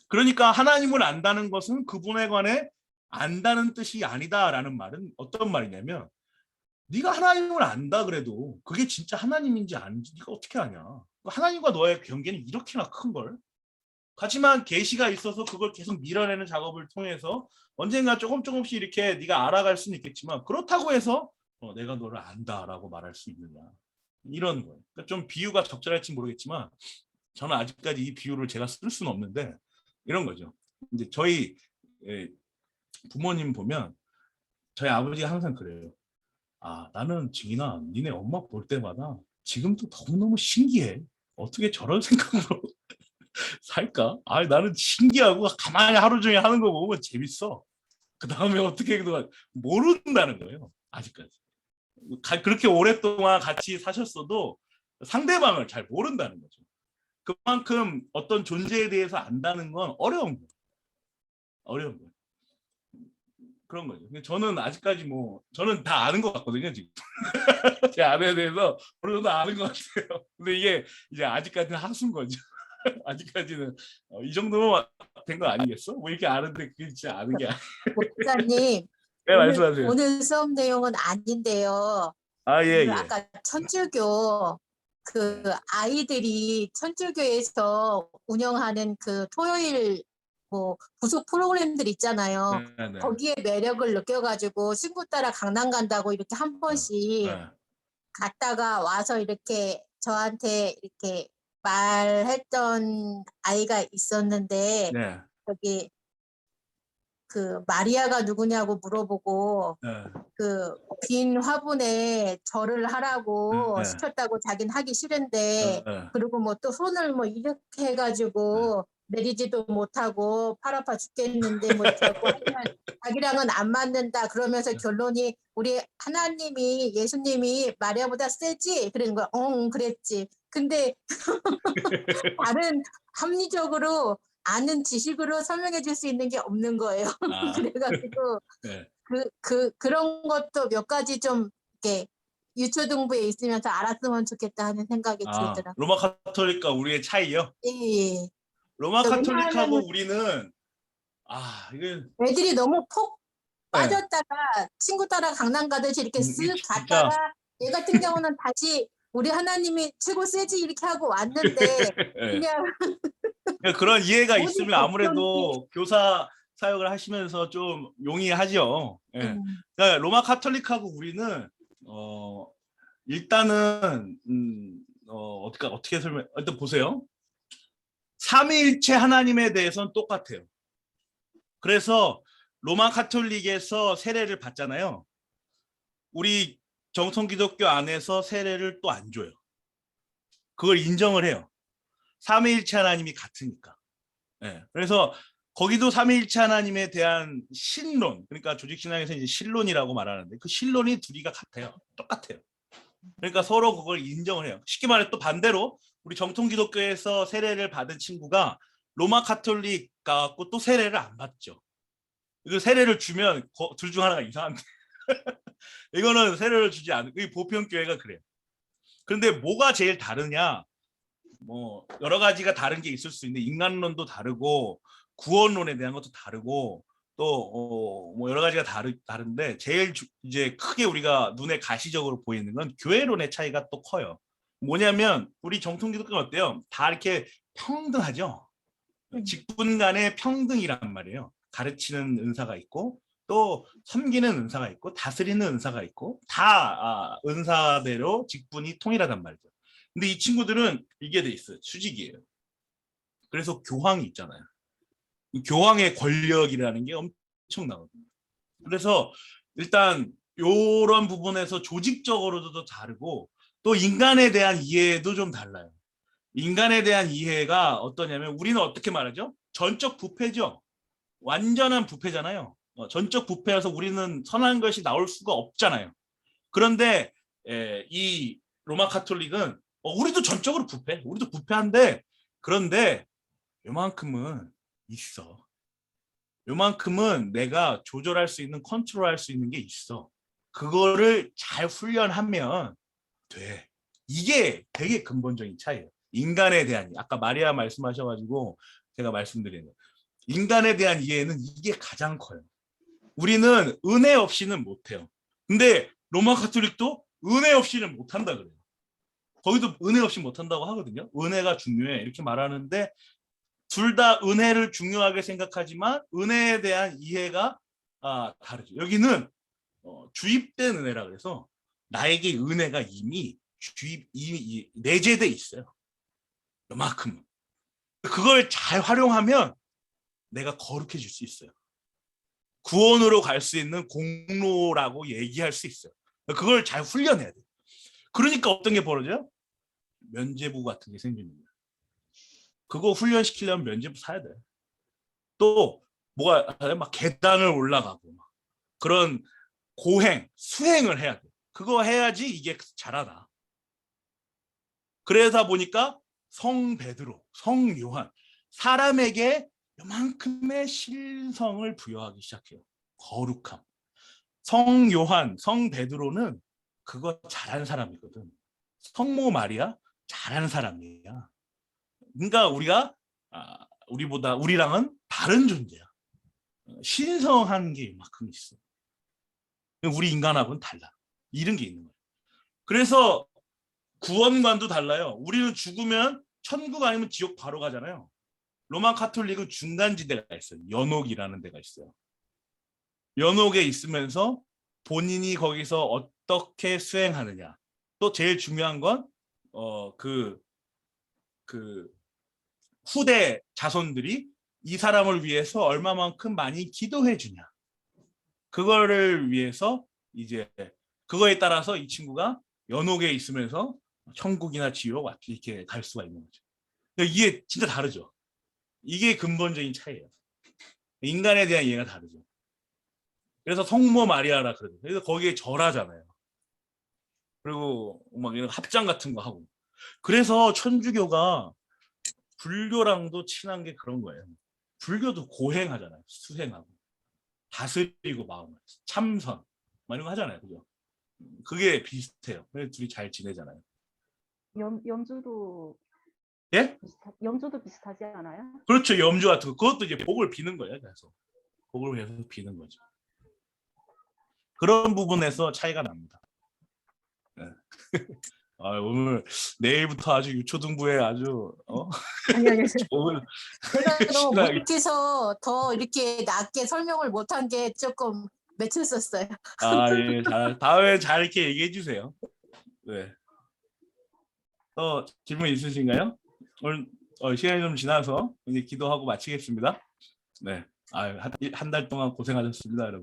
그러니까 하나님을 안다는 것은 그분에 관해 안다는 뜻이 아니다라는 말은 어떤 말이냐면, 네가 하나님을 안다 그래도 그게 진짜 하나님인지 아닌지 네가 어떻게 아냐. 하나님과 너의 경계는 이렇게나 큰걸. 하지만 계시가 있어서 그걸 계속 밀어내는 작업을 통해서 언젠가 조금씩 이렇게 네가 알아갈 수는 있겠지만, 그렇다고 해서 내가 너를 안다라고 말할 수 있느냐, 이런 거예요. 그러니까 좀 비유가 적절할지 모르겠지만 저는 아직까지 이 비유를 제가 쓸 수는 없는데 이런 거죠. 이제 저희 부모님 보면 저희 아버지가 항상 그래요. 나는 지인아, 니네 엄마 볼 때마다 지금도 너무너무 신기해. 어떻게 저런 생각으로 살까? 나는 신기하고 가만히 하루 종일 하는 거 보면 재밌어. 그 다음에 어떻게 모른다는 거예요. 아직까지. 그렇게 오랫동안 같이 사셨어도 상대방을 잘 모른다는 거죠. 그만큼 어떤 존재에 대해서 안다는 건 어려운 거예요. 어려운 거예요. 그런 거죠. 근데 저는 아직까지 저는 다 아는 것 같거든요, 지금. 제 아내에 대해서 어느 정도 아는 것 같아요. 근데 이게 이제 아직까지는 하수인 거죠. 아직까지는 이 정도면 된 거 아니겠어? 뭐 이렇게 아는데 그게 진짜 아는 게 아니에요. 목사님, 네, 말씀하세요. 오늘 수업 내용은 아닌데요. 예. 아까 천주교 그 아이들이 천주교에서 운영하는 그 토요일 부속 프로그램들 있잖아요. 네. 거기에 매력을 느껴가지고 친구 따라 강남 간다고 이렇게 한 번씩 갔다가 와서 이렇게 저한테 이렇게 말했던 아이가 있었는데, 네. 여기 그 마리아가 누구냐고 물어보고 그 빈 화분에 절을 하라고 시켰다고 자기는 하기 싫은데, 그리고 또 손을 이렇게 해가지고 내리지도 못하고 팔 아파 죽겠는데 뭐 이렇게 하고 하지만 자기랑은 안 맞는다 그러면서 결론이 우리 하나님이 예수님이 마리아보다 세지? 그러는 거야. 그랬지. 근데 다른 합리적으로 아는 지식으로 설명해 줄 수 있는 게 없는 거예요. 아. 그래가지고 네. 그런 것도 몇 가지 좀 이렇게 유초등부에 있으면서 알았으면 좋겠다 하는 생각이 들더라고요. 로마 카톨릭과 우리의 차이요? 예. 로마 왜냐하면은 카톨릭하고 우리는 이게 애들이 너무 폭 네. 빠졌다가 친구 따라 강남 가듯이 이렇게 쓱 진짜. 갔다가 얘 같은 경우는 다시 우리 하나님이 최고 세지 이렇게 하고 왔는데 네. 그냥 그러니까 그런 이해가 어디 있으면 아무래도 교사 사역을 하시면서 좀 용이하죠. 예. 그러니까 로마 카톨릭하고 우리는 일단은 어떻게 설명? 일단 보세요. 삼위일체 하나님에 대해서는 똑같아요. 그래서 로마 카톨릭에서 세례를 받잖아요. 우리 정통 기독교 안에서 세례를 또 안 줘요. 그걸 인정을 해요. 삼위일체 하나님이 같으니까. 예. 그래서 거기도 삼위일체 하나님에 대한 신론, 그러니까 조직신앙에서 이제 신론이라고 말하는데 그 신론이 둘이가 같아요. 똑같아요. 그러니까 서로 그걸 인정을 해요. 쉽게 말해 또 반대로 우리 정통 기독교에서 세례를 받은 친구가 로마 카톨릭 가고 또 세례를 안 받죠. 이거 세례를 주면 둘 중 하나가 이상한데 이거는 세례를 주지 않는 이 보편교회가 그래요. 그런데 뭐가 제일 다르냐? 뭐 여러 가지가 다른 게 있을 수 있는데 인간론도 다르고 구원론에 대한 것도 다르고 또 뭐 여러 가지가 다른데 제일 이제 크게 우리가 눈에 가시적으로 보이는 건 교회론의 차이가 또 커요. 뭐냐면 우리 정통 기독교는 어때요? 다 이렇게 평등하죠. 직분 간의 평등이란 말이에요. 가르치는 은사가 있고 또 섬기는 은사가 있고 다스리는 은사가 있고 다 은사대로 직분이 통일하단 말이죠. 근데 이 친구들은 이게 돼 있어요. 수직이에요. 그래서 교황이 있잖아요. 교황의 권력이라는 게 엄청나거든요. 그래서 일단 이런 부분에서 조직적으로도 다르고 또 인간에 대한 이해도 좀 달라요. 인간에 대한 이해가 어떠냐면 우리는 어떻게 말하죠? 전적 부패죠. 완전한 부패잖아요. 전적 부패여서 우리는 선한 것이 나올 수가 없잖아요. 그런데 이 로마 카톨릭은 우리도 전적으로 부패, 우리도 부패한데 그런데 요만큼은 있어. 요만큼은 내가 조절할 수 있는, 컨트롤할 수 있는 게 있어. 그거를 잘 훈련하면 돼. 이게 되게 근본적인 차이예요. 인간에 대한 아까 마리아 말씀하셔가지고 제가 말씀드리는 인간에 대한 이해는 이게 가장 커요. 우리는 은혜 없이는 못해요. 근데 로마 카톨릭도 은혜 없이는 못한다 그래요. 거기도 은혜 없이 못한다고 하거든요. 은혜가 중요해 이렇게 말하는데 둘 다 은혜를 중요하게 생각하지만 은혜에 대한 이해가 다르죠. 여기는 주입된 은혜라 그래서 나에게 은혜가 이미 내재돼 있어요. 요만큼. 그걸 잘 활용하면 내가 거룩해질 수 있어요. 구원으로 갈 수 있는 공로라고 얘기할 수 있어요. 그걸 잘 훈련해야 돼요. 그러니까 어떤 게 벌어져요? 면죄부 같은 게 생기는 거예요. 그거 훈련시키려면 면죄부 사야 돼. 또 뭐가 막 계단을 올라가고 막 그런 고행, 수행을 해야 돼. 그거 해야지 이게 잘하다. 그러다 보니까 성 베드로, 성 요한 사람에게 요만큼의 신성을 부여하기 시작해요. 거룩함. 성 요한, 성 베드로는 그거 잘하는 사람이거든. 성모 마리아 잘하는 사람이야. 그러니까 우리랑은 다른 존재야. 신성한 게 이만큼 있어. 우리 인간하고는 달라. 이런 게 있는 거예요. 그래서 구원관도 달라요. 우리는 죽으면 천국 아니면 지옥 바로 가잖아요. 로마 카톨릭은 중간지대가 있어요. 연옥이라는 데가 있어요. 연옥에 있으면서 본인이 거기서 어떻게 수행하느냐. 또 제일 중요한 건 후대 자손들이 이 사람을 위해서 얼마만큼 많이 기도해 주냐. 그거를 위해서 이제 그거에 따라서 이 친구가 연옥에 있으면서 천국이나 지옥 이렇게 갈 수가 있는 거죠. 이게 진짜 다르죠. 이게 근본적인 차이예요. 인간에 대한 이해가 다르죠. 그래서 성모 마리아라 그러죠. 그래서 거기에 절하잖아요. 그리고 막 이런 합장 같은 거 하고. 그래서 천주교가 불교랑도 친한 게 그런 거예요. 불교도 고행하잖아요. 수행하고 다스리고 마음을 참선 막 이런 거 하잖아요. 그죠? 그게 비슷해요. 그래서 둘이 잘 지내잖아요. 염주도 예? 염주도 비슷하지 않아요? 그렇죠. 염주 같은 거. 그것도 이제 복을 비는 거예요. 그래서 복을 계속 비는 거죠. 그런 부분에서 차이가 납니다. 네. 오늘 내일부터 아주 유초등부에 아주 아니. 좋은 제가 너무 신나게. 무식해서 더 이렇게 낮게 설명을 못한 게 조금 맺혔었어요. 예. 다음에 잘 이렇게 얘기해 주세요. 네. 질문 있으신가요? 오늘 시간이 좀 지나서 이제 기도하고 마치겠습니다. 네. 한 달 동안 고생하셨습니다, 여러분.